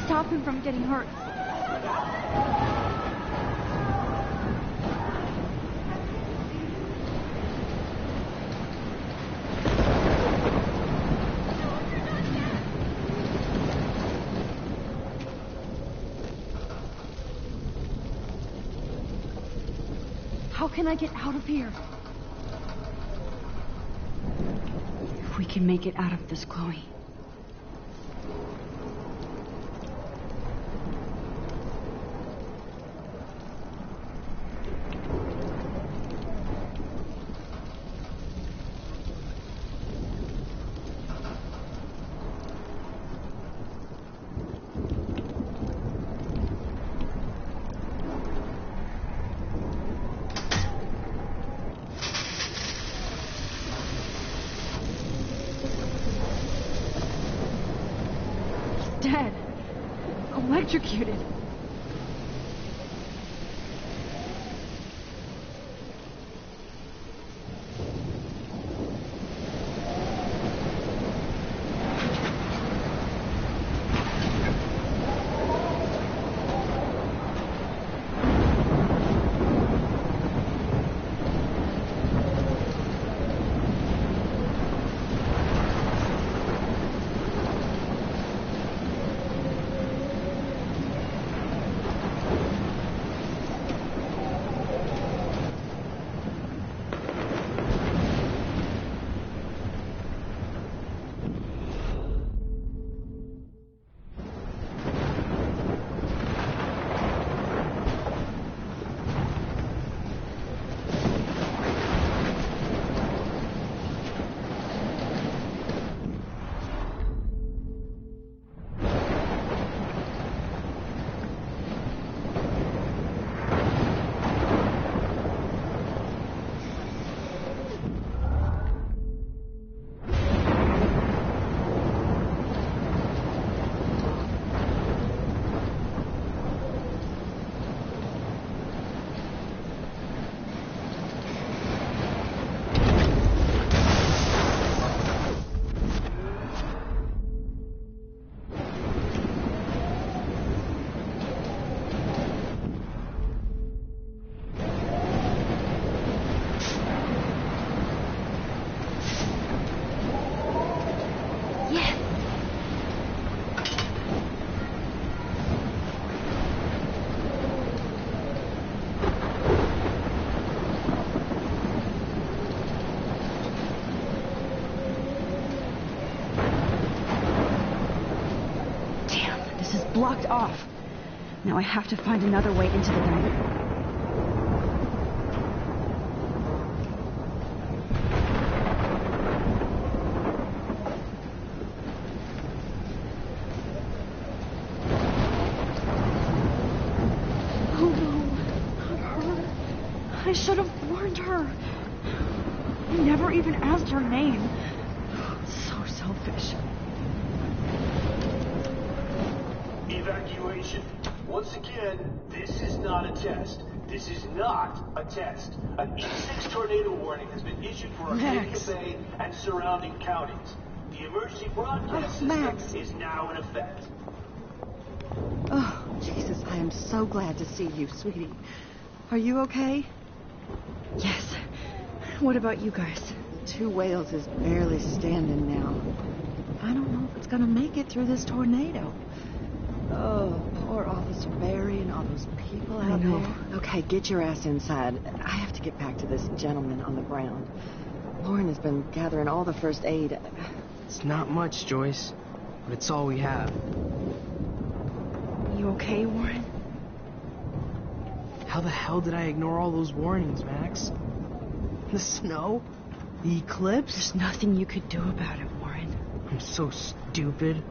Stop him from getting hurt. How can I get out of here? If we can make it out of this, Chloe. electrocuted. Blocked off. Now I have to find another way into the ring. Oh no, not her. I should have warned her. I never even asked her name. So selfish. Evacuation. Once again, this is not a test. This is not a test. An E6 tornado warning has been issued for Arcadia Bay and surrounding counties. The emergency broadcast system is now in effect. Oh, Jesus, I am so glad to see you, sweetie. Are you okay? Yes. What about you guys? Two Whales is barely standing now. I don't know if it's gonna make it through this tornado. Oh, poor Officer Barry and all those people out there. Okay, get your ass inside. I have to get back to this gentleman on the ground. Lauren has been gathering all the first aid. It's not much, Joyce, but it's all we have. You okay, Warren? How the hell did I ignore all those warnings, Max? The snow? The eclipse? There's nothing you could do about it, Warren. I'm so stupid.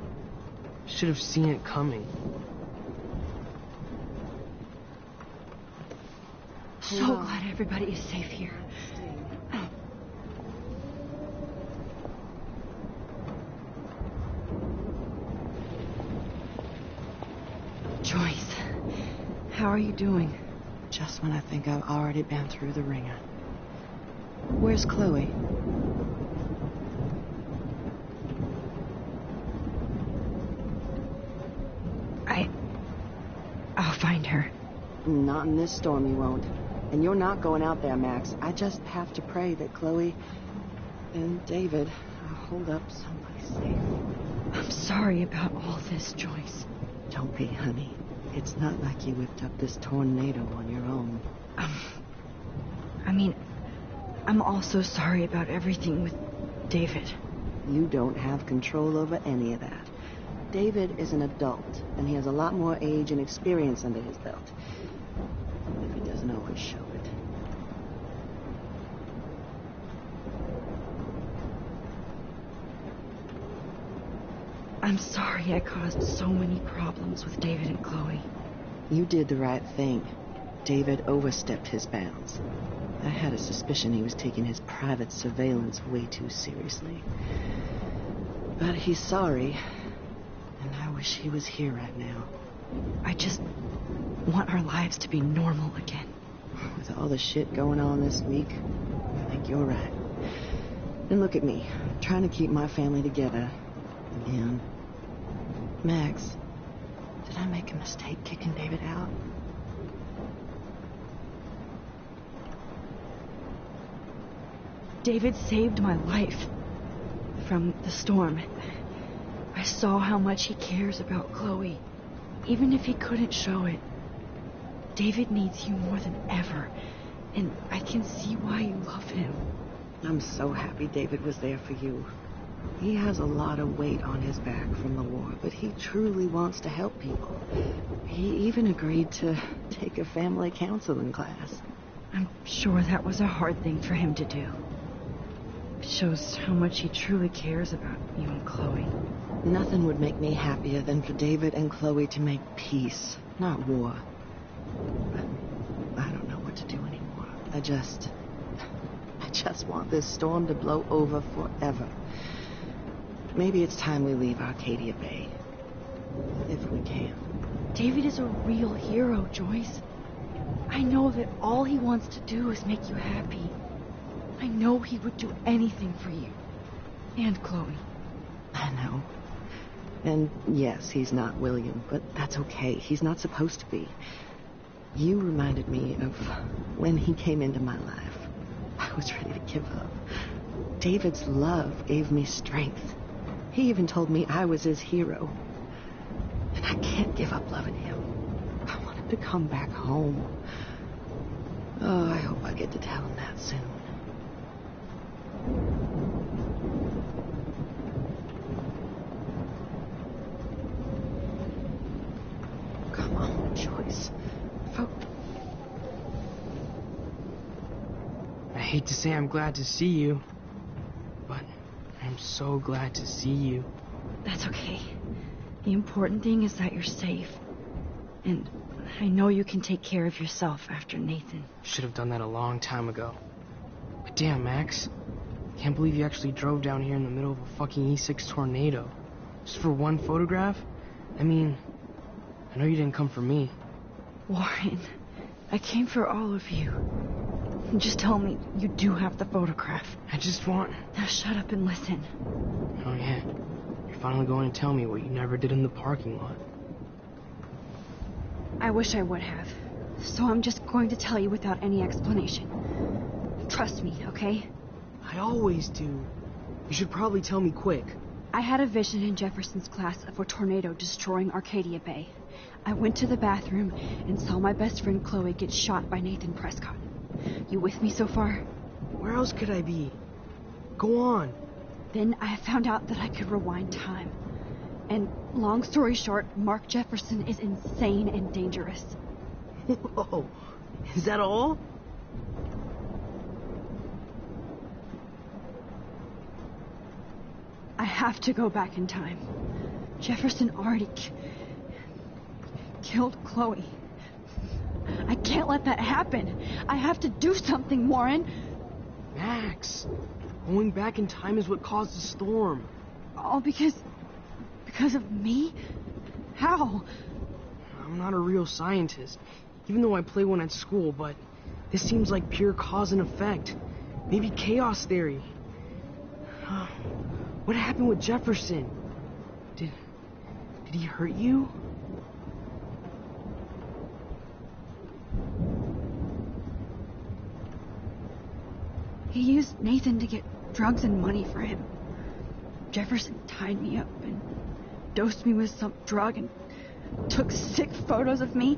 Should have seen it coming. So glad everybody is safe here. Joyce, how are you doing? Just when I think I've already been through the ringer. Where's Chloe? I'll find her. Not in this storm, you won't. And you're not going out there, Max. I just have to pray that Chloe and David hold up someplace safe. I'm sorry about all this, Joyce. Don't be, honey. It's not like you whipped up this tornado on your own. I'm also sorry about everything with David. You don't have control over any of that. David is an adult, and he has a lot more age and experience under his belt. If he doesn't always show it. I'm sorry I caused so many problems with David and Chloe. You did the right thing. David overstepped his bounds. I had a suspicion he was taking his private surveillance way too seriously. But he's sorry. And I wish he was here right now. I just want our lives to be normal again. With all the shit going on this week, I think you're right. And look at me, trying to keep my family together. Again. Max, did I make a mistake kicking David out? David saved my life from the storm. I saw how much he cares about Chloe, even if he couldn't show it. David needs you more than ever, and I can see why you love him. I'm so happy David was there for you. He has a lot of weight on his back from the war, but he truly wants to help people. He even agreed to take a family counseling class. I'm sure that was a hard thing for him to do. It shows how much he truly cares about you and Chloe. Nothing would make me happier than for David and Chloe to make peace, not war. But I don't know what to do anymore. I just want this storm to blow over forever. Maybe it's time we leave Arcadia Bay. If we can. David is a real hero, Joyce. I know that all he wants to do is make you happy. I know he would do anything for you. And Chloe. I know. And yes, he's not William, but that's okay. He's not supposed to be. You reminded me of when he came into my life. I was ready to give up. David's love gave me strength. He even told me I was his hero. And I can't give up loving him. I want him to come back home. Oh, I hope I get to tell him that soon. Come on, Joyce. I hate to say I'm glad to see you, but I'm so glad to see you. That's okay. The important thing is that you're safe. And I know you can take care of yourself after Nathan. Should have done that a long time ago. But damn, Max. Can't believe you actually drove down here in the middle of a fucking E6 tornado. Just for one photograph? I mean, I know you didn't come for me. Warren, I came for all of you. Just tell me you do have the photograph. I just want... Now shut up and listen. Oh yeah. You're finally going to tell me what you never did in the parking lot. I wish I would have. So I'm just going to tell you without any explanation. Trust me, okay? I always do. You should probably tell me quick. I had a vision in Jefferson's class of a tornado destroying Arcadia Bay. I went to the bathroom and saw my best friend Chloe get shot by Nathan Prescott. You with me so far? Where else could I be? Go on. Then I found out that I could rewind time. And long story short, Mark Jefferson is insane and dangerous. Whoa. Is that all? I have to go back in time. Jefferson already killed Chloe. I can't let that happen. I have to do something, Warren. Max, going back in time is what caused the storm. All because of me? How? I'm not a real scientist, even though I play one at school, but this seems like pure cause and effect. Maybe chaos theory. What happened with Jefferson? Did he hurt you? He used Nathan to get drugs and money for him. Jefferson tied me up and dosed me with some drug and took sick photos of me.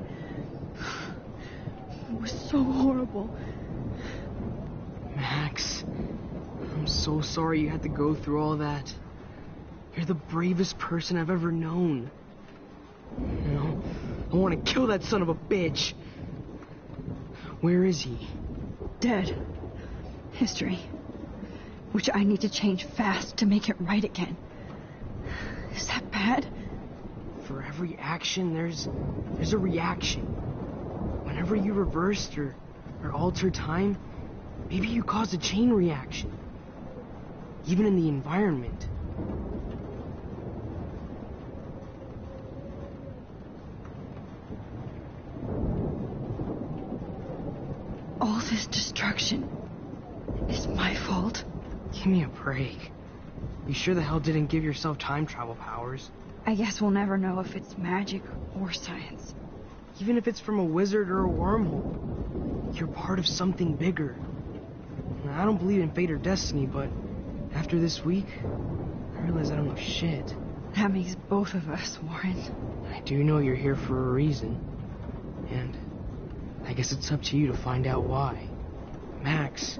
It was so horrible. Max, I'm so sorry you had to go through all that. You're the bravest person I've ever known. You know, I want to kill that son of a bitch. Where is he? Dead. History. Which I need to change fast to make it right again. Is that bad? For every action, there's a reaction. Whenever you reversed or altered time, maybe you caused a chain reaction. Even in the environment. destruction is my fault. Give me a break. You sure the hell didn't give yourself time travel powers? I guess we'll never know if it's magic or science. Even if it's from a wizard or a wormhole, you're part of something bigger. I don't believe in fate or destiny, but after this week, I realize I don't know shit. That makes both of us, Warren. I do know you're here for a reason, and I guess it's up to you to find out why. Max,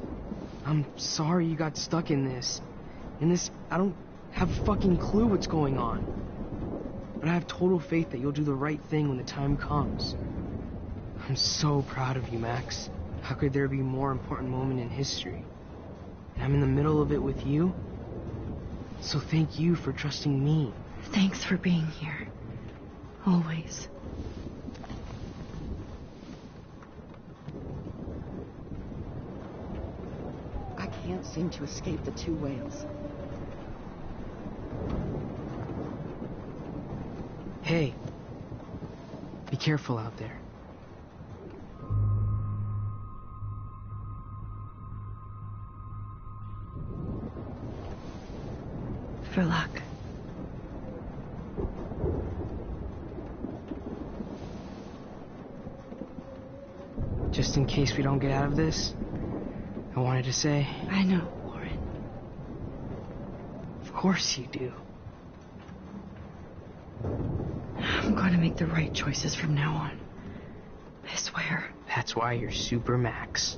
I'm sorry you got stuck in this. I don't have a fucking clue what's going on. But I have total faith that you'll do the right thing when the time comes. I'm so proud of you, Max. How could there be a more important moment in history? And I'm in the middle of it with you. So thank you for trusting me. Thanks for being here. Always. I can't seem to escape the two whales. Hey, be careful out there. For luck. Just in case we don't get out of this, I wanted to say... I know, Warren. Of course you do. I'm going to make the right choices from now on. I swear. That's why you're Super Max.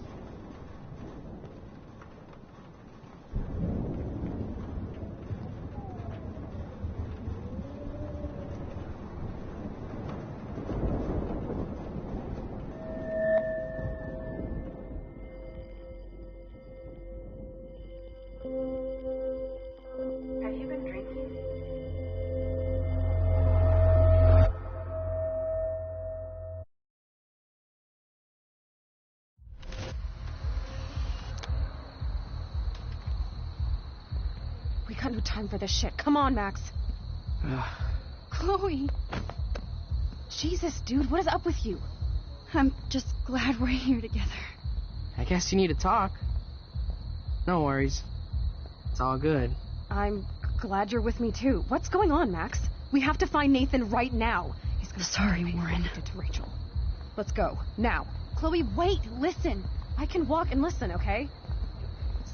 Have you been drinking? We got no time for this shit. Come on, Max. Chloe. Jesus, dude, what is up with you? I'm just glad we're here together. I guess you need to talk. No worries. It's all good. I'm glad you're with me, too. What's going on, Max? We have to find Nathan right now. He's gonna Sorry, Warren. To Rachel. Let's go. Now. Chloe, wait. Listen. I can walk and listen, okay?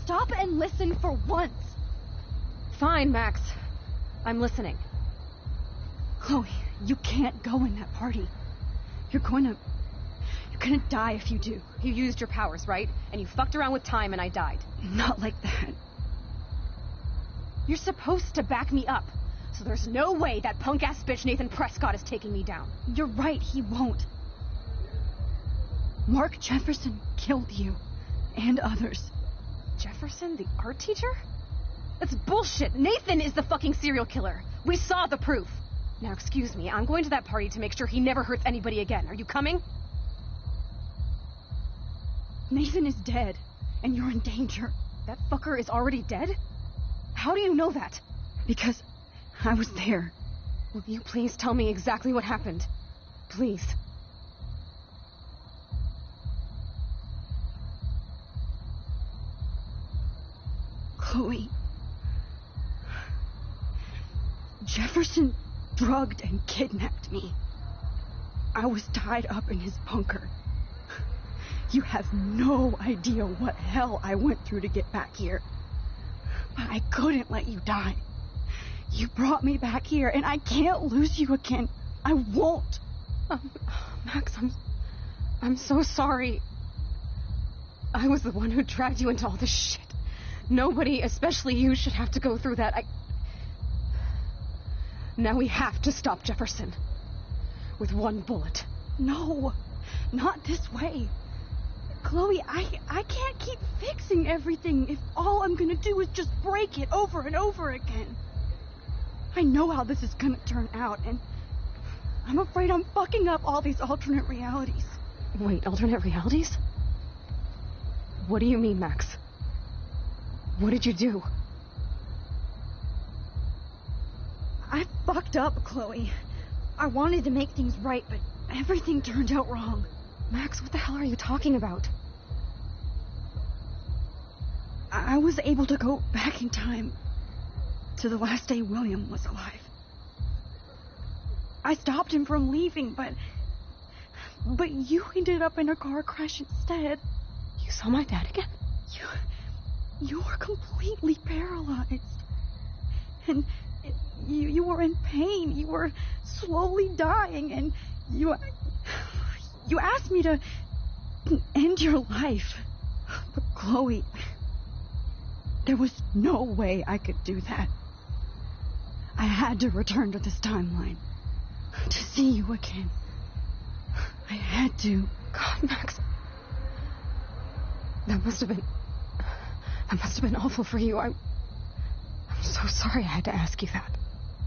Stop and listen for once. Fine, Max. I'm listening. Chloe, you can't go in that party. You're gonna die if you do. You used your powers, right? And you fucked around with time and I died. Not like that. You're supposed to back me up. So there's no way that punk-ass bitch Nathan Prescott is taking me down. You're right, he won't. Mark Jefferson killed you. And others. Jefferson, the art teacher? That's bullshit. Nathan is the fucking serial killer. We saw the proof. Now, excuse me, I'm going to that party to make sure he never hurts anybody again. Are you coming? Nathan is dead, and you're in danger. That fucker is already dead? How do you know that? Because I was there. Will you please tell me exactly what happened? Please. Chloe. Jefferson drugged and kidnapped me. I was tied up in his bunker. You have no idea what hell I went through to get back here. But I couldn't let you die. You brought me back here, and I can't lose you again. I won't. Max, I'm so sorry. I was the one who dragged you into all this shit. Nobody, especially you, should have to go through that. Now we have to stop Jefferson. With one bullet. No, not this way. Chloe, I can't keep fixing everything if all I'm gonna do is just break it over and over again. I know how this is gonna turn out, and I'm afraid I'm fucking up all these alternate realities. Wait, alternate realities? What do you mean, Max? What did you do? I fucked up, Chloe. I wanted to make things right, but everything turned out wrong. Max, what the hell are you talking about? I was able to go back in time to the last day William was alive. I stopped him from leaving, but you ended up in a car crash instead. You saw my dad again? You were completely paralyzed. And you were in pain. You were slowly dying, and you asked me to end your life. But Chloe, there was no way I could do that. I had to return to this timeline to see you again. I had to. God, Max. That must have been awful for you. I'm so sorry I had to ask you that.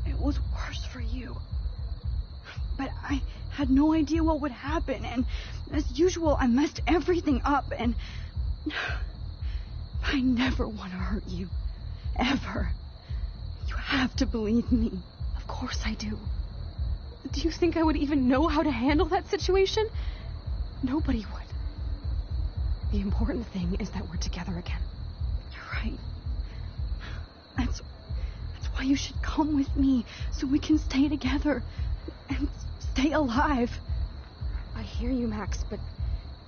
It was worse for you. But I had no idea what would happen, and as usual, I messed everything up, and I never want to hurt you. Ever. You have to believe me. Of course I do. Do you think I would even know how to handle that situation? Nobody would. The important thing is that we're together again. You're right. That's why you should come with me, so we can stay together and stay alive. I hear you, Max, but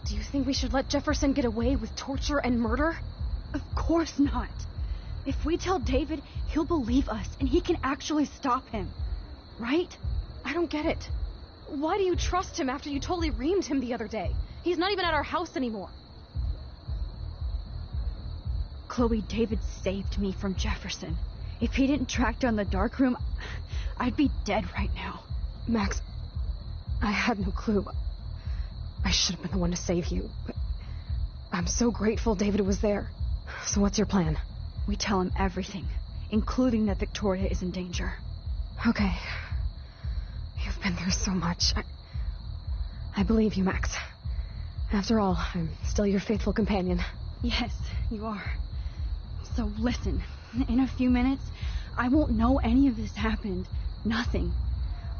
do you think we should let Jefferson get away with torture and murder? Of course not. If we tell David, he'll believe us, and he can actually stop him. Right? I don't get it. Why do you trust him after you totally reamed him the other day? He's not even at our house anymore. Chloe, David saved me from Jefferson. If he didn't track down the darkroom, I'd be dead right now. Max, I had no clue. I should have been the one to save you, but I'm so grateful David was there. So what's your plan? We tell him everything, including that Victoria is in danger. Okay. You've been through so much. I believe you, Max. After all, I'm still your faithful companion. Yes, you are. So listen, in a few minutes, I won't know any of this happened. Nothing.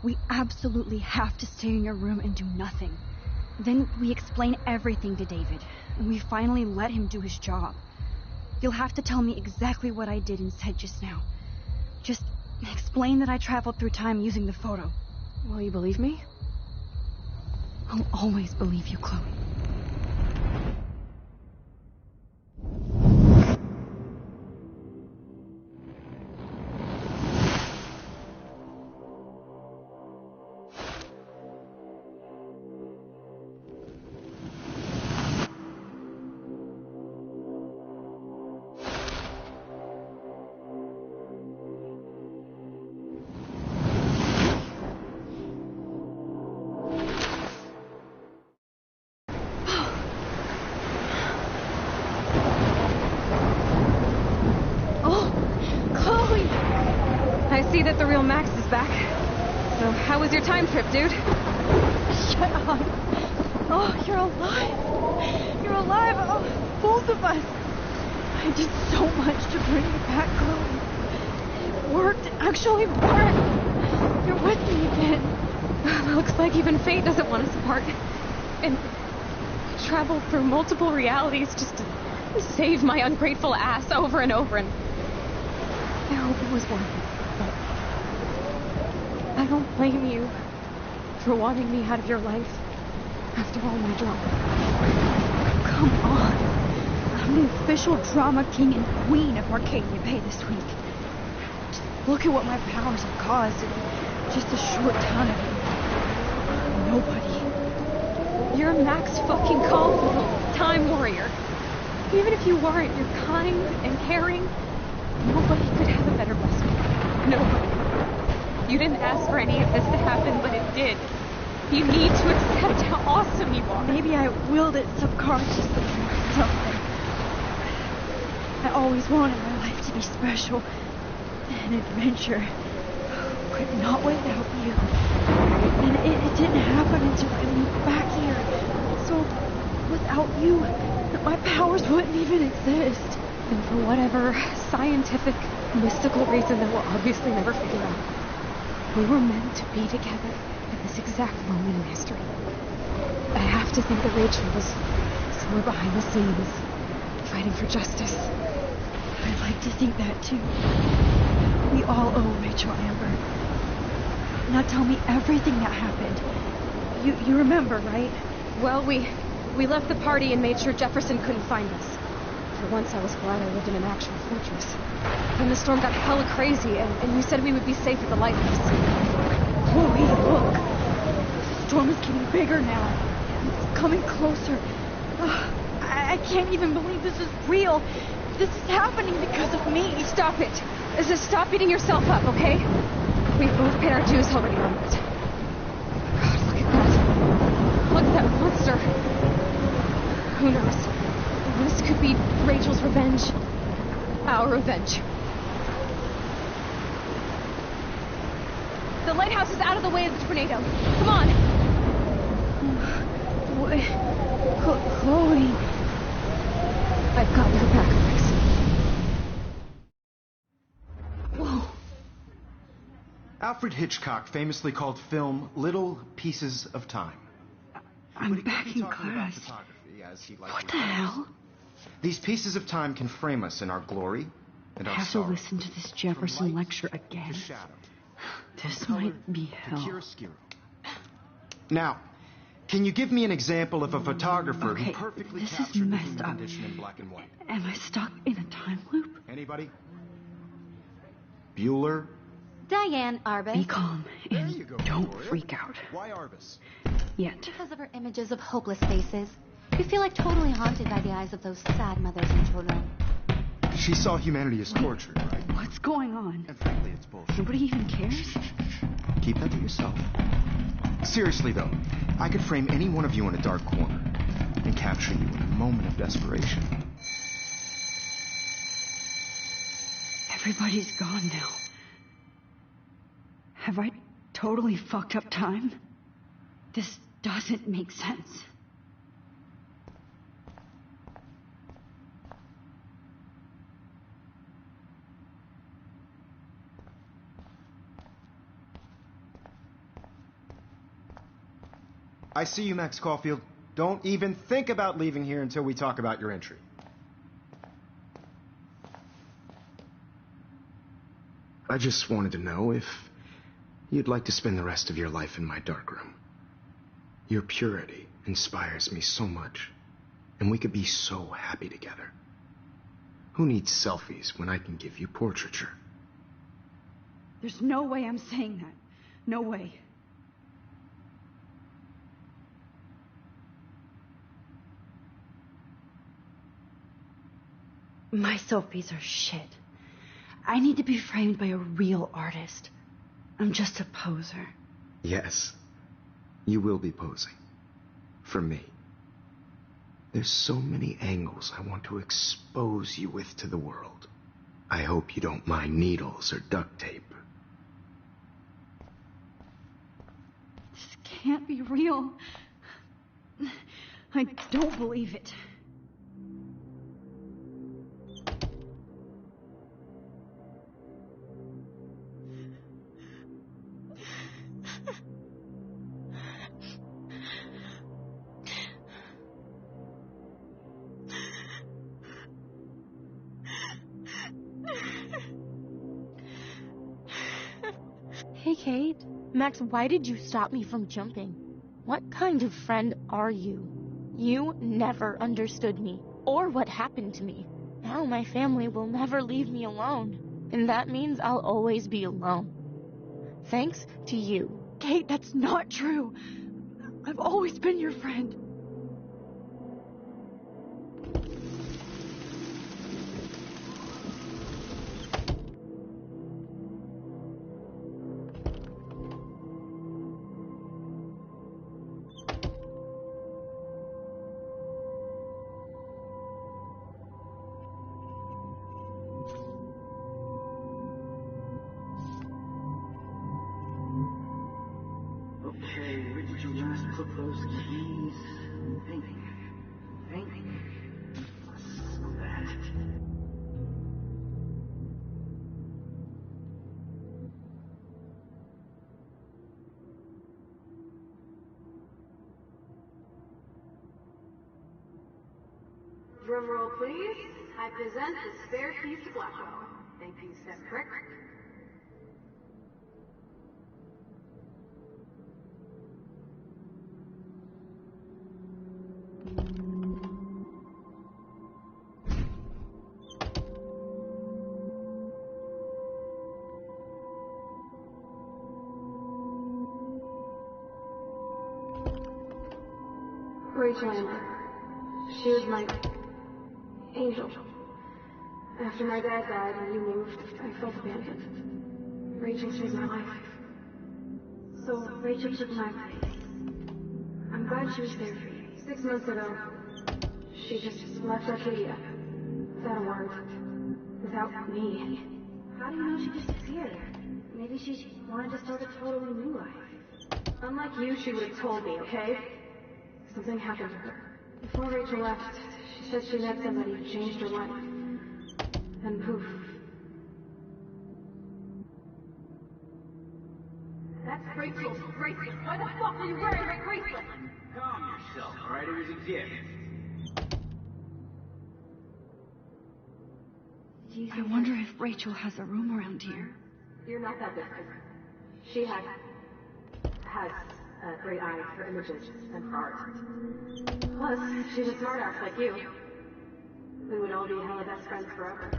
We absolutely have to stay in your room and do nothing. Then we explain everything to David, and we finally let him do his job. You'll have to tell me exactly what I did and said just now. Just explain that I traveled through time using the photo. Will you believe me? I'll always believe you, Chloe. See that the real Max is back. So, how was your time trip, dude? Shut up. Oh, you're alive. You're alive. Oh, both of us. I did so much to bring you back, Chloe. It worked. It actually worked. You're with me again. Looks like even fate doesn't want us apart. And I traveled through multiple realities just to save my ungrateful ass over and over, and I hope it was worth it. I don't blame you for wanting me out of your life after all my drama. Come on. I'm the official drama king and queen of Arcadia Bay this week. Just look at what my powers have caused in just a short time. Nobody. You're Max fucking Caulfield, Time Warrior. Even if you weren't, you're kind and caring. Nobody could have a better best friend. Nobody. You didn't ask for any of this to happen, but it did. You need to accept how awesome you are. Maybe I willed it subconsciously to myself. I always wanted my life to be special. An adventure. But not without you. And it didn't happen until I moved back here. So, without you, my powers wouldn't even exist. And for whatever scientific, mystical reason that we'll obviously never figure out, we were meant to be together at this exact moment in history. I have to think that Rachel was somewhere behind the scenes, fighting for justice. I like to think that too. We all owe Rachel Amber. Now tell me everything that happened. You remember, right? Well, we left the party and made sure Jefferson couldn't find us. For once, I was glad I lived in an actual fortress. Then the storm got hella crazy, and you said we would be safe at the lighthouse. Chloe, look. The storm is getting bigger now. It's coming closer. Ugh, I can't even believe this is real. This is happening because of me. Stop it. Just stop beating yourself up, okay? We've both paid our dues already on it. God, look at that. Look at that monster. Who knows? This could be Rachel's revenge. Our revenge. The lighthouse is out of the way of the tornado. Come on. Chloe. I've got your back, Max. Whoa. Alfred Hitchcock famously called film little pieces of time. I'm back in class. What the hell? These pieces of time can frame us in our glory and I our have to sorrow. listen to this Jefferson lecture again. This might be hell. Now, can you give me an example of a photographer who Okay, perfectly this is captured the messed human up. condition in black and white? Am I stuck in a time loop? Anybody? Bueller? Diane Arbus. Be calm and don't freak out. Why Arbus? Yet. Because of her images of hopeless faces. You feel like totally haunted by the eyes of those sad mothers and children. She saw humanity as tortured, right? What's going on? And frankly, it's bullshit. Nobody even cares? Keep that to yourself. Seriously, though, I could frame any one of you in a dark corner and capture you in a moment of desperation. Everybody's gone now. Have I totally fucked up time? This doesn't make sense. I see you, Max Caulfield. Don't even think about leaving here until we talk about your entry. I just wanted to know if you'd like to spend the rest of your life in my darkroom. Your purity inspires me so much, and we could be so happy together. Who needs selfies when I can give you portraiture? There's no way I'm saying that. No way. My selfies are shit. I need to be framed by a real artist. I'm just a poser. Yes, you will be posing. For me. There's so many angles I want to expose you with to the world. I hope you don't mind needles or duct tape. This can't be real. I don't believe it. Hey, Kate. Max, why did you stop me from jumping? What kind of friend are you? You never understood me, or what happened to me. Now my family will never leave me alone, and that means I'll always be alone. Thanks to you. Kate, that's not true. I've always been your friend. Okay, where did you last put those keys? Think. That. Drum roll, please. I present the spare piece to Blackwell. Thank you, Step Crick. Rachel Amber. She was my angel. After my dad died and you moved, I felt abandoned. Rachel saved my life. So Rachel took my place. I'm glad she was there for you. 6 months ago, she just left Arcadia. Without a word. Without me. How do you know she disappeared? Maybe she wanted to start a totally new life. Unlike you, she would have told me, okay? Something happened to her. Before Rachel left, she said she met somebody who changed her life. Then poof. That's Rachel's bracelet. Why the fuck were you wearing her bracelet? Calm yourself, alright? It was a gift. I wonder if Rachel has a room around here. You're not that different. She has a great eye for images and for art. Plus, she's a smartass like you. We would all be hella best friends forever.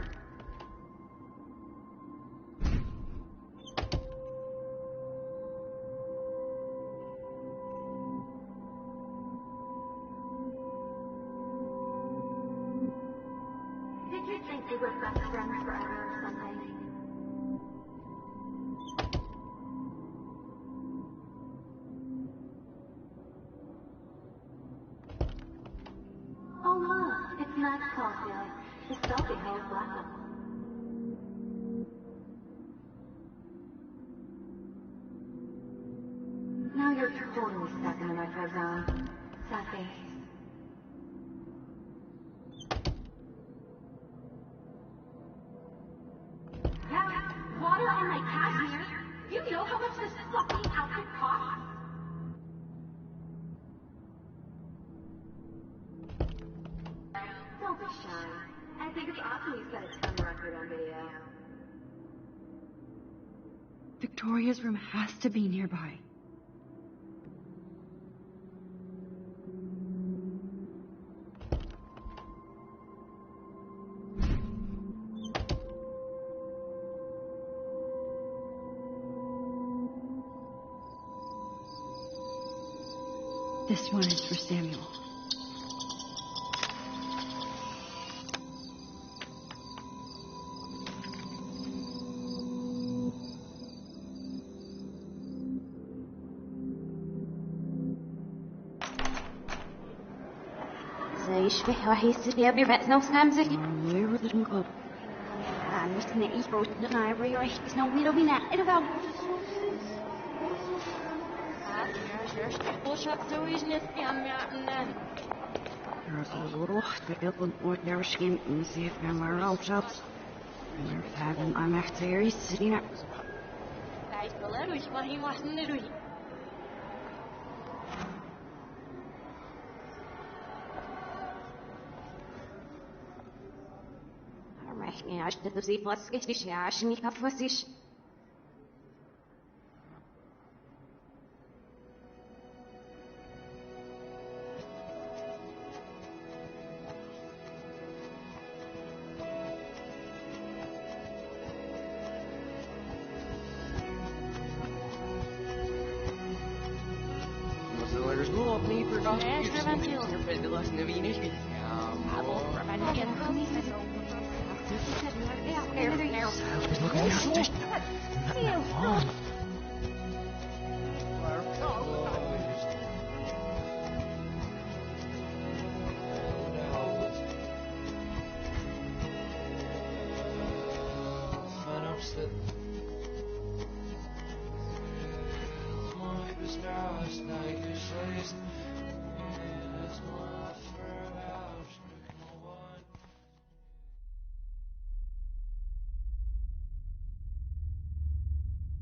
Did you think we were best friends forever or something? Oh look, it's Max Caulfield, the selfie held Blackwell. Now you're totally stuck in the retro zone. Sad face. Yeah, water on my cashmere. You know how much this fucking outfit costs? Don't be shy. I think it's awesome you set a ton record on video. Victoria's room has to be nearby. This one is for Samuel. Ich weiß, wer wir werden aufs Namensig. Where is it go? I'm just gonna eat both the library, right? It's no middle be not. It'll go. There's a little bit of what they're skin and see if I'm around shops. And they're having I'm actually sitting up. Ja, ich hätte sie was richtig, ja, ich nicht auf was ich.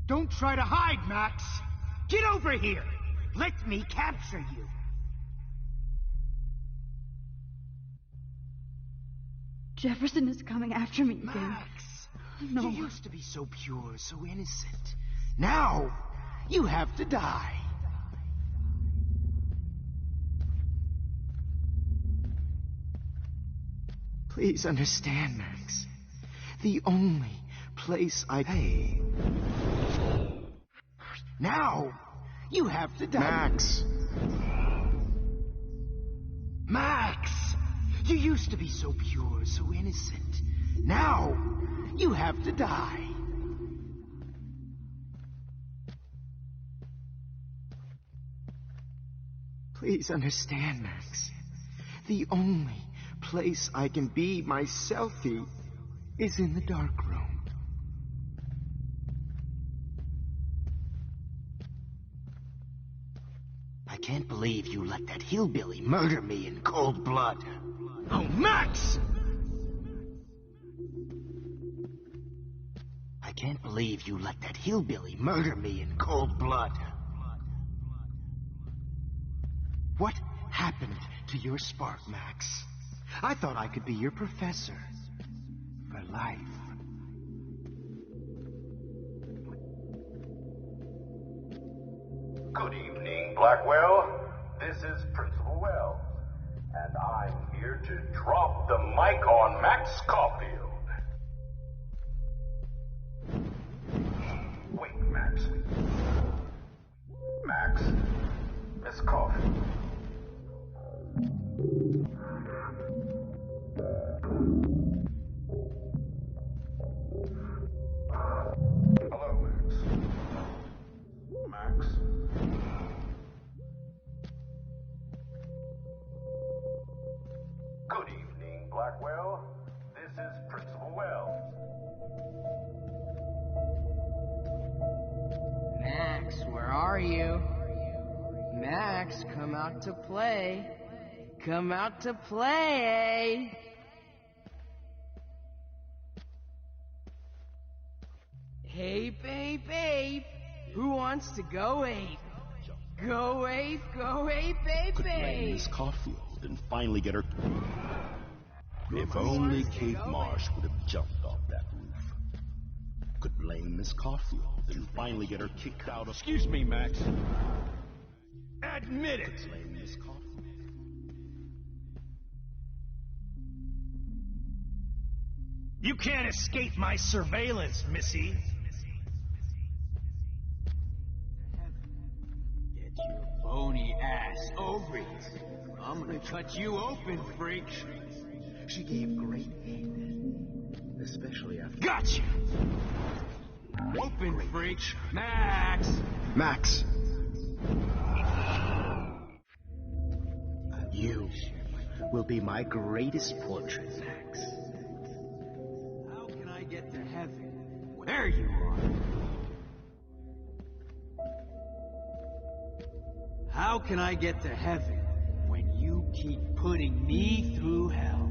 Don't try to hide, Max! Get over here! Let me capture you! Jefferson is coming after me again. Max, No. you used to be so pure, so innocent. Now, you have to die. Please understand, Max. The only place I pay. Now, you have to die. Max. Max! You used to be so pure, so innocent. Now, you have to die. Please understand, Max. The only place I can be myselfy is in the dark room. I can't believe you let that hillbilly murder me in cold blood. Oh, Max! I can't believe you let that hillbilly murder me in cold blood. What happened to your spark, Max? I thought I could be your professor for life. Good evening, Blackwell. This is Principal Wells, and I'm here to drop the mic on Max Caulfield. Wait, Max. Max, Miss Caulfield. Hello, Max. Max. Good evening, Blackwell. This is Principal Wells. Max, where are you? Max, come out to play. Come out to play. Hey, babe. Who wants to go ape? Go ape, baby. Could blame Miss Caulfield and finally get her. If only Kate Marsh would have jumped off that roof. Could blame Miss Caulfield and finally get her kicked out of. Excuse me, Max. Admit it. Could blame Miss Caulfield. You can't escape my surveillance, Missy. Get your bony ass over here. I'm gonna cut you open, freak. She gave great aid, especially after. Gotcha! Open, freak. Max! Max. You will be my greatest portrait, Max. How can I get to heaven? There you are. How can I get to heaven when you keep putting me through hell?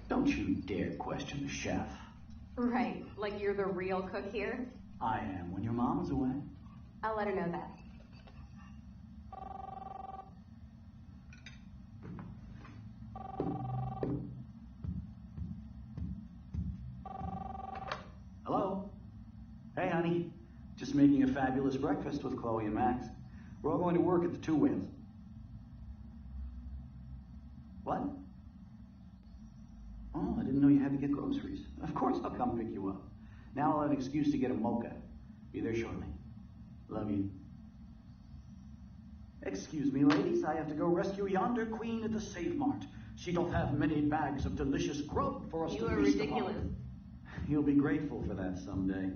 Don't you dare question the chef. Right, like you're the real cook here? I am when your mom's away. I'll let her know that. Hello? Hey, honey. Just making a fabulous breakfast with Chloe and Max. We're all going to work at the Two Whales. What? Oh, I didn't know you had to get groceries. Of course I'll come pick you up. Now I'll have an excuse to get a mocha. Be there shortly. Love you. Excuse me, ladies. I have to go rescue yonder queen at the Save Mart. She don't have many bags of delicious grub for us to You are feast ridiculous. upon. You'll be grateful for that someday.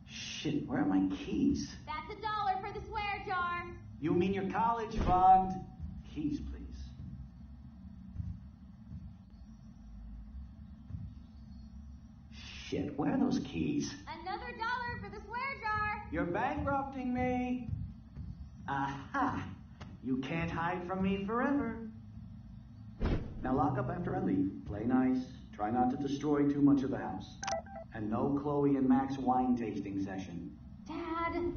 Shit, where are my keys? That's $1 for the swear jar. You mean your college fund? Keys, please. Shit, where are those keys? Another $1 for the swear jar. You're bankrupting me. Aha! You can't hide from me forever. Now lock up after I leave. Play nice. Try not to destroy too much of the house. And no Chloe and Max wine tasting session. Dad.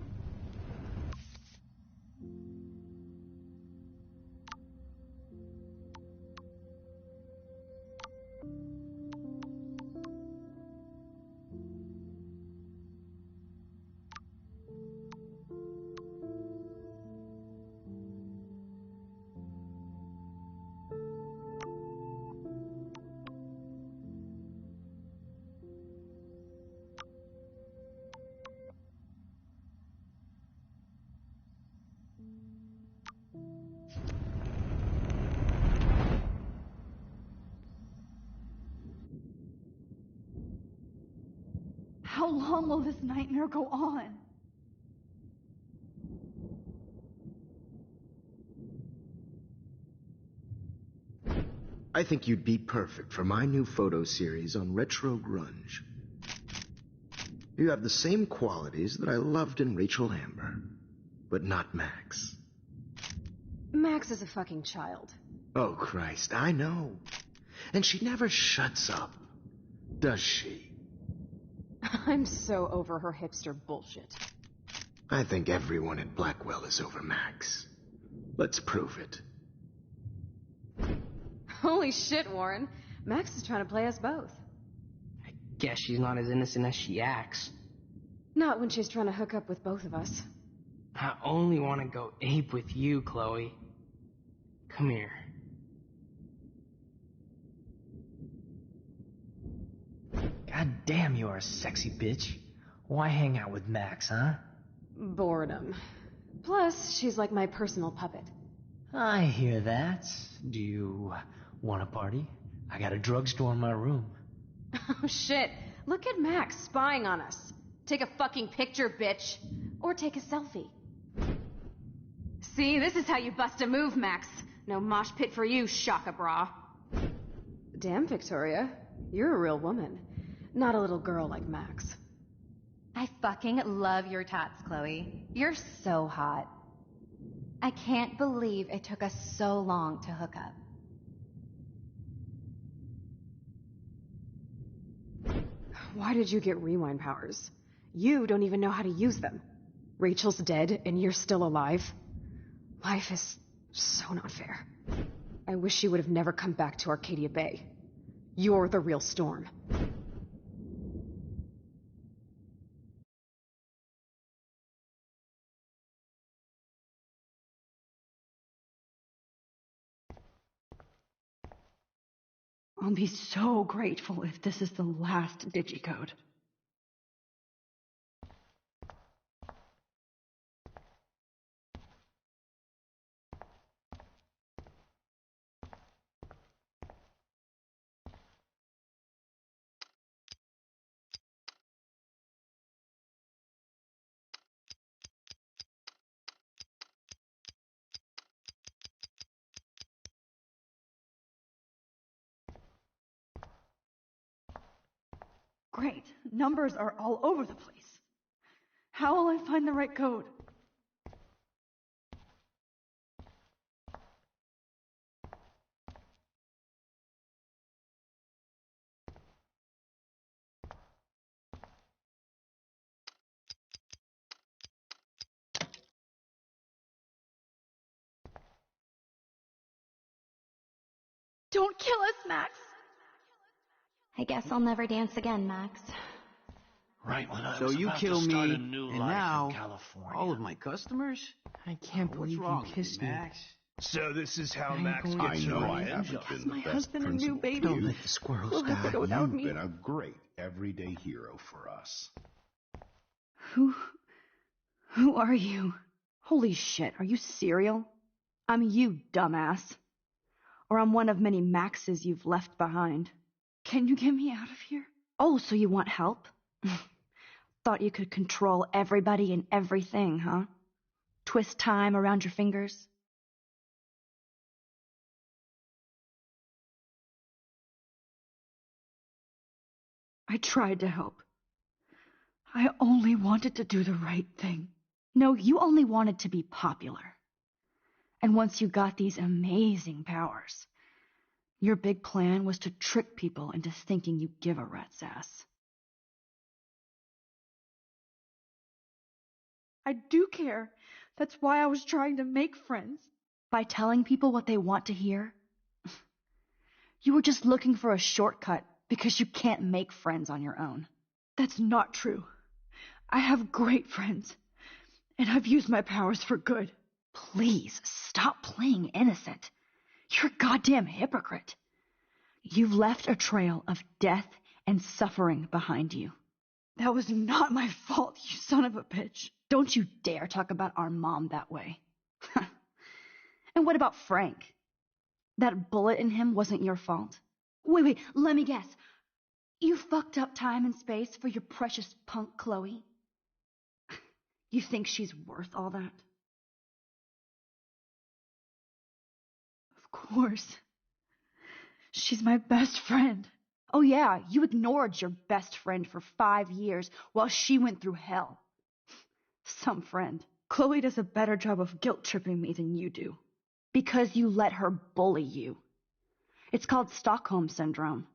How long will this nightmare go on? I think you'd be perfect for my new photo series on retro grunge. You have the same qualities that I loved in Rachel Amber, but not Max. Max is a fucking child. Oh, Christ, I know. And she never shuts up, does she? I'm so over her hipster bullshit. I think everyone at Blackwell is over Max. Let's prove it. Holy shit, Warren. Max is trying to play us both. Guess she's not as innocent as she acts. Not when she's trying to hook up with both of us. I only want to go ape with you, Chloe. Come here. God damn, you are a sexy bitch. Why hang out with Max, huh? Boredom. Plus, she's like my personal puppet. I hear that. Do you want a party? I got a drugstore in my room. Oh shit. Look at Max spying on us. Take a fucking picture, bitch. Or take a selfie. See, this is how you bust a move, Max. No mosh pit for you, Shaka Bra. Damn, Victoria. You're a real woman. Not a little girl like Max. I fucking love your tats, Chloe. You're so hot. I can't believe it took us so long to hook up. Why did you get rewind powers? You don't even know how to use them. Rachel's dead and you're still alive. Life is so not fair. I wish she would have never come back to Arcadia Bay. You're the real Storm. I'll be so grateful if this is the last digicode. Great. Numbers are all over the place. How will I find the right code? Don't kill us, Max! I guess I'll never dance again, Max. Right when I So was you about kill to start me, a new and life now in California. all of my customers? I can't What's believe wrong you with kissed me. Max? So this is how I'm Max going gets I your know I revenge? haven't been My the best husband and new principal baby. to Don't you, let the squirrels We'll have to die. go without You've me. been a great everyday hero for us. Who are you? Holy shit, are you serial? I'm you, dumbass. Or I'm one of many Maxes you've left behind. Can you get me out of here? Oh, so you want help? Thought you could control everybody and everything, huh? Twist time around your fingers? I tried to help. I only wanted to do the right thing. No, you only wanted to be popular. And once you got these amazing powers, your big plan was to trick people into thinking you give a rat's ass. I do care. That's why I was trying to make friends. By telling people what they want to hear? You were just looking for a shortcut because you can't make friends on your own. That's not true. I have great friends, and I've used my powers for good. Please, stop playing innocent. You're a goddamn hypocrite. You've left a trail of death and suffering behind you. That was not my fault, you son of a bitch. Don't you dare talk about our mom that way. And what about Frank? That bullet in him wasn't your fault. Wait, let me guess. You fucked up time and space for your precious punk Chloe? You think she's worth all that? Of course. She's my best friend. Oh yeah, you ignored your best friend for 5 years while she went through hell. Some friend. Chloe does a better job of guilt-tripping me than you do. Because you let her bully you. It's called Stockholm Syndrome.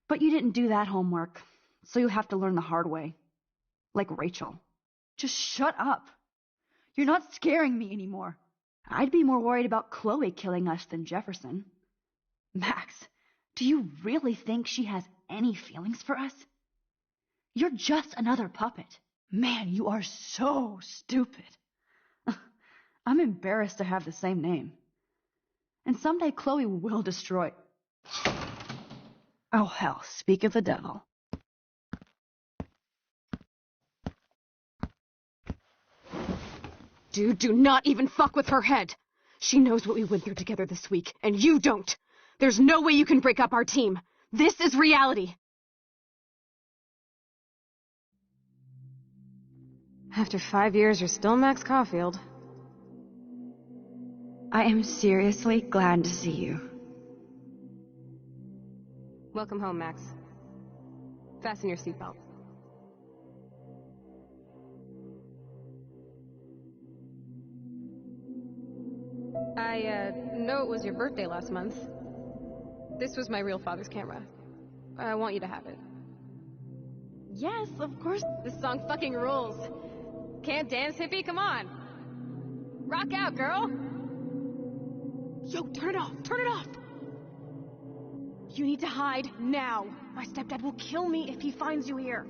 But you didn't do that homework, so you have to learn the hard way. Like Rachel. Just shut up. You're not scaring me anymore. I'd be more worried about Chloe killing us than Jefferson. Max, do you really think she has any feelings for us? You're just another puppet. Man, you are so stupid. I'm embarrassed to have the same name. And someday Chloe will destroy... Oh hell, speak of the devil. Dude, do not even fuck with her head. She knows what we went through together this week, and you don't. There's no way you can break up our team. This is reality. After 5 years, you're still Max Caulfield. I am seriously glad to see you. Welcome home, Max. Fasten your seatbelt. I know it was your birthday last month. This was my real father's camera. I want you to have it. Yes, of course. This song fucking rules. Can't dance, hippie? Come on. Rock out, girl. Yo, turn it off. Turn it off. You need to hide now. My stepdad will kill me if he finds you here.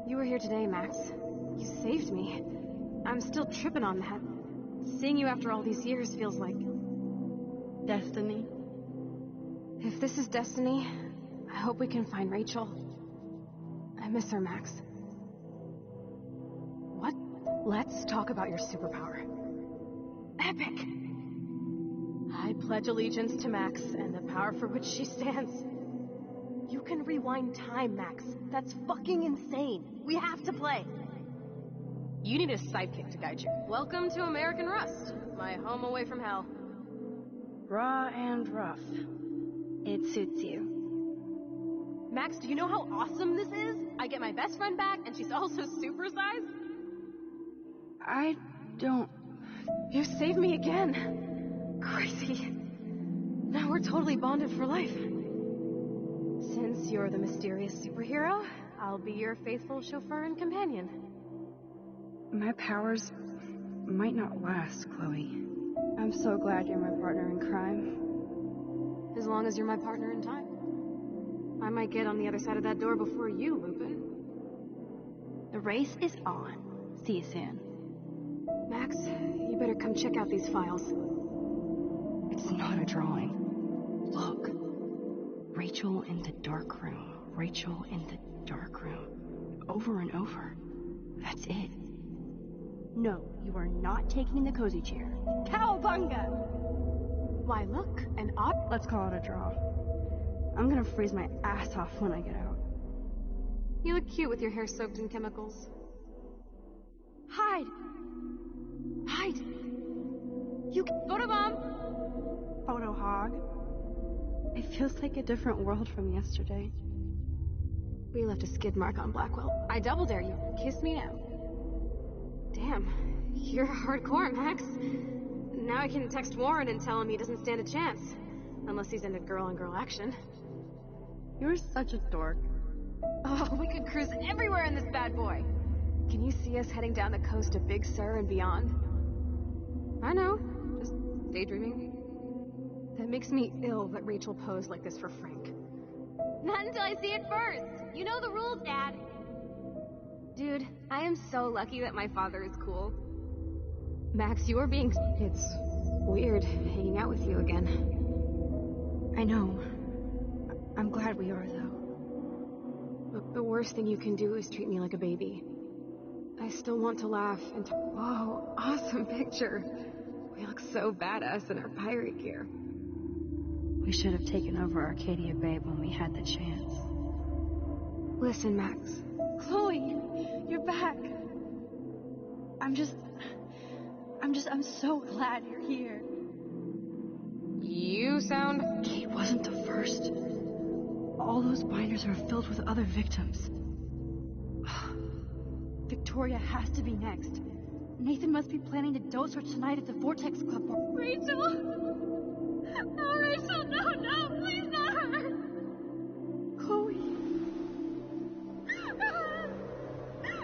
You were here today, Max. You saved me. I'm still tripping on that. Seeing you after all these years feels like... destiny. If this is destiny, I hope we can find Rachel. I miss her, Max. What? Let's talk about your superpower. Epic! I pledge allegiance to Max and the power for which she stands. You can rewind time, Max. That's fucking insane. We have to play. You need a sidekick to guide you. Welcome to American Rust, my home away from hell. Raw and rough. It suits you. Max, do you know how awesome this is? I get my best friend back, and she's also supersized. I don't... You saved me again. Crazy. Now we're totally bonded for life. Since you're the mysterious superhero, I'll be your faithful chauffeur and companion. My powers might not last, Chloe. I'm so glad you're my partner in crime. As long as you're my partner in time. I might get on the other side of that door before you, Lupin. The race is on. See you soon. Max, you better come check out these files. It's not a drawing. Look. Rachel in the dark room. Rachel in the dark room. Over and over. That's it. No, you are not taking the cozy chair. Cowabunga! Why, look, an op. Let's call it a draw. I'm gonna freeze my ass off when I get out. You look cute with your hair soaked in chemicals. Hide! Hide! You Photobomb! Photo hog. It feels like a different world from yesterday. We left a skid mark on Blackwell. I double dare you. Kiss me now. Damn, you're hardcore, Max. Now I can text Warren and tell him he doesn't stand a chance. Unless he's into girl-on-girl action. You're such a dork. Oh, we could cruise everywhere in this bad boy. Can you see us heading down the coast to Big Sur and beyond? I know, just daydreaming. That makes me ill that Rachel posed like this for Frank. Not until I see it first. You know the rules, Dad. Dude, I am so lucky that my father is cool. Max, you are being... It's weird hanging out with you again. I know. I'm glad we are, though. Look, the worst thing you can do is treat me like a baby. I still want to laugh and whoa, awesome picture. We look so badass in our pirate gear. We should have taken over Arcadia Bay when we had the chance. Listen, Max. Chloe, you're back. I'm so glad you're here. You sound... Kate wasn't the first. All those binders are filled with other victims. Victoria has to be next. Nathan must be planning to dose her tonight at the Vortex Club. Rachel! Oh, Rachel, no, please not her! Chloe.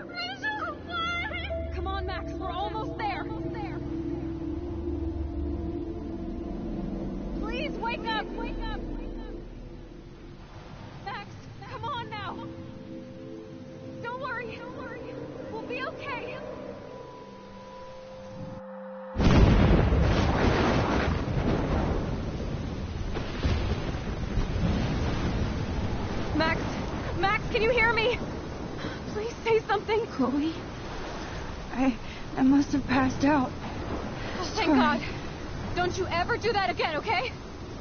Rachel, please! Come on, Max, we're almost there. Please, wake up! Max, come on now! Don't worry. We'll be okay. Max, can you hear me? Please say something. Chloe, I must have passed out. Oh, thank God. Don't you ever do that again, okay?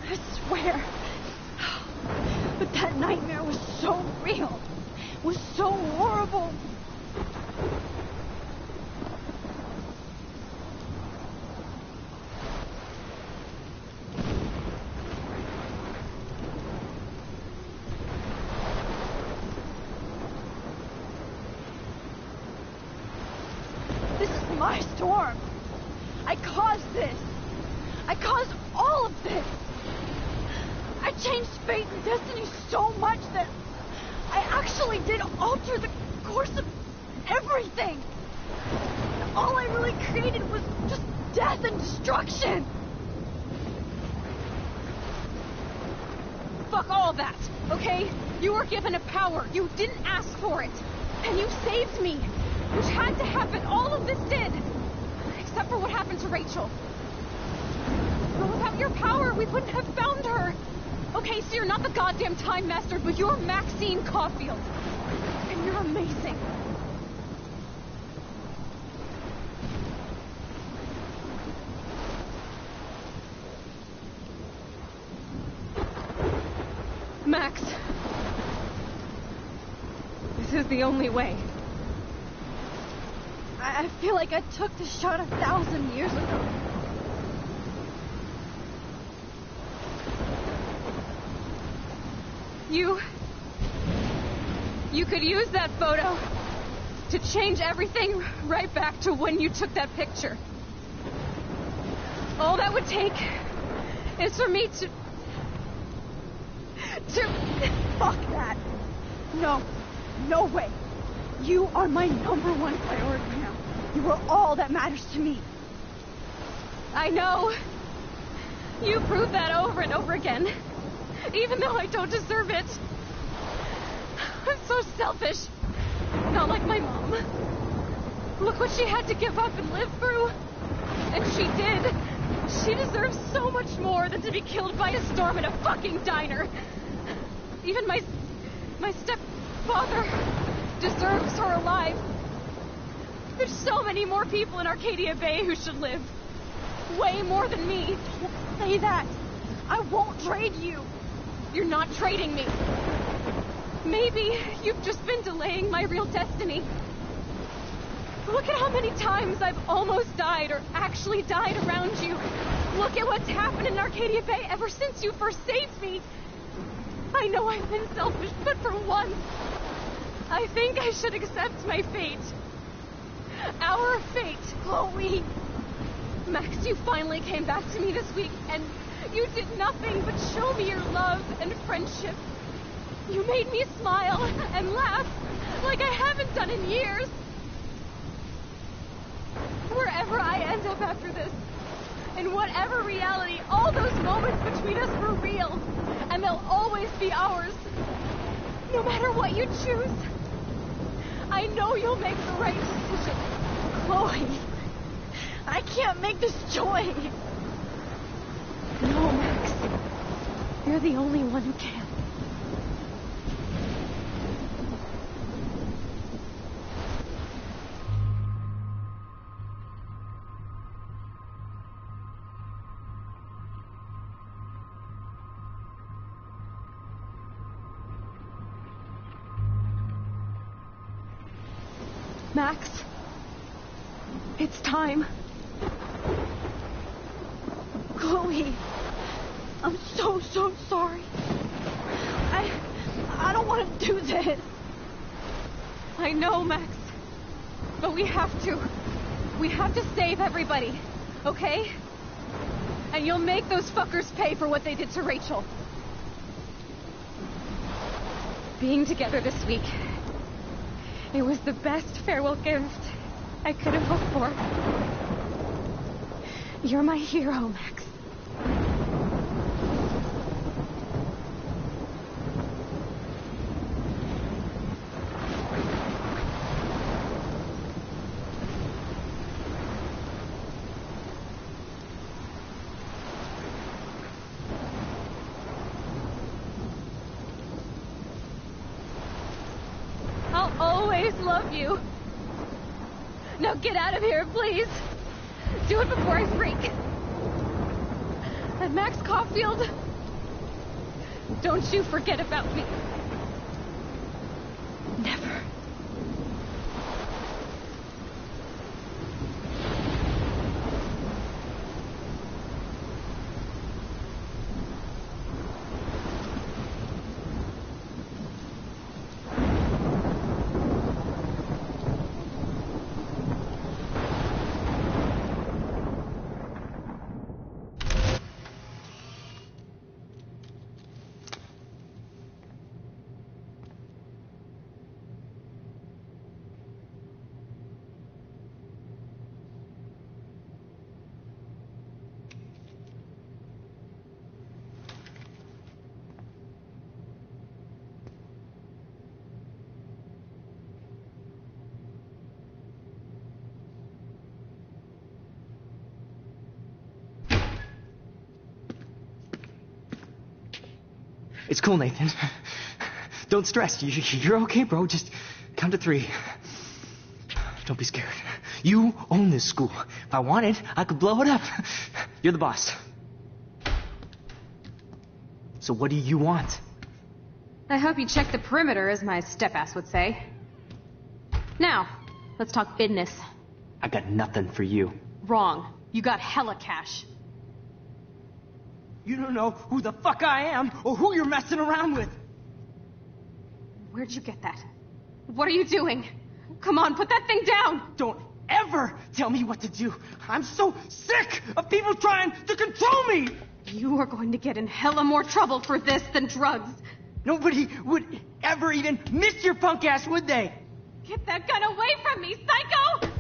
I swear. But that nightmare was so real. Was so horrible. This is my storm. I caused this. I caused all of this. I changed fate and destiny so much that I actually did alter the course of everything. All I really created was just death and destruction. Fuck all that, okay? You were given a power. You didn't ask for it. And you saved me. Which had to happen. All of this did. Except for what happened to Rachel. But without your power, we wouldn't have found her. Okay, so you're not the goddamn Time Master, but you're Maxine Caulfield. And you're amazing. Max. This is the only way. I feel like I took the shot 1,000 years ago. You could use that photo to change everything right back to when you took that picture. All that would take is for me to... Fuck that. No way. You are my #1 priority now. You are all that matters to me. I know. You prove that over and over again. Even though I don't deserve it. I'm so selfish. Not like my mom. Look what she had to give up and live through. And she did. She deserves so much more than to be killed by a storm in a fucking diner. Even my stepfather deserves her alive. There's so many more people in Arcadia Bay who should live. Way more than me. Don't say that. I won't trade you. You're not trading me. Maybe you've just been delaying my real destiny. Look at how many times I've almost died or actually died around you. Look at what's happened in Arcadia Bay ever since you first saved me. I know I've been selfish, but for once, I think I should accept my fate. Our fate, Chloe. Max, you finally came back to me this week, and you did nothing but show me your love and friendship. You made me smile and laugh like I haven't done in years. Wherever I end up after this, in whatever reality, all those moments between us were real, and they'll always be ours. No matter what you choose, I know you'll make the right decision. Chloe, I can't make this choice. No, Max. You're the only one who can. Max, it's time. Chloe, I'm so sorry. I don't want to do this. I know, Max. But we have to. We have to save everybody, okay? And you'll make those fuckers pay for what they did to Rachel. Being together this week, it was the best farewell gift I could have hoped for. You're my hero, Max. I'll always love you. Now get out of here, please. Do it before I freak. And Max Caulfield, don't you forget about me. Never. It's cool, Nathan. Don't stress. You're okay, bro. Just count to 3. Don't be scared. You own this school. If I wanted, I could blow it up. You're the boss. So what do you want? I hope you check the perimeter, as my step-ass would say. Now, let's talk business. I got nothing for you. Wrong. You got hella cash. You don't know who the fuck I am or who you're messing around with. Where'd you get that? What are you doing? Come on, put that thing down! Don't ever tell me what to do. I'm so sick of people trying to control me! You are going to get in hella more trouble for this than drugs. Nobody would ever even miss your punk ass, would they? Get that gun away from me, psycho!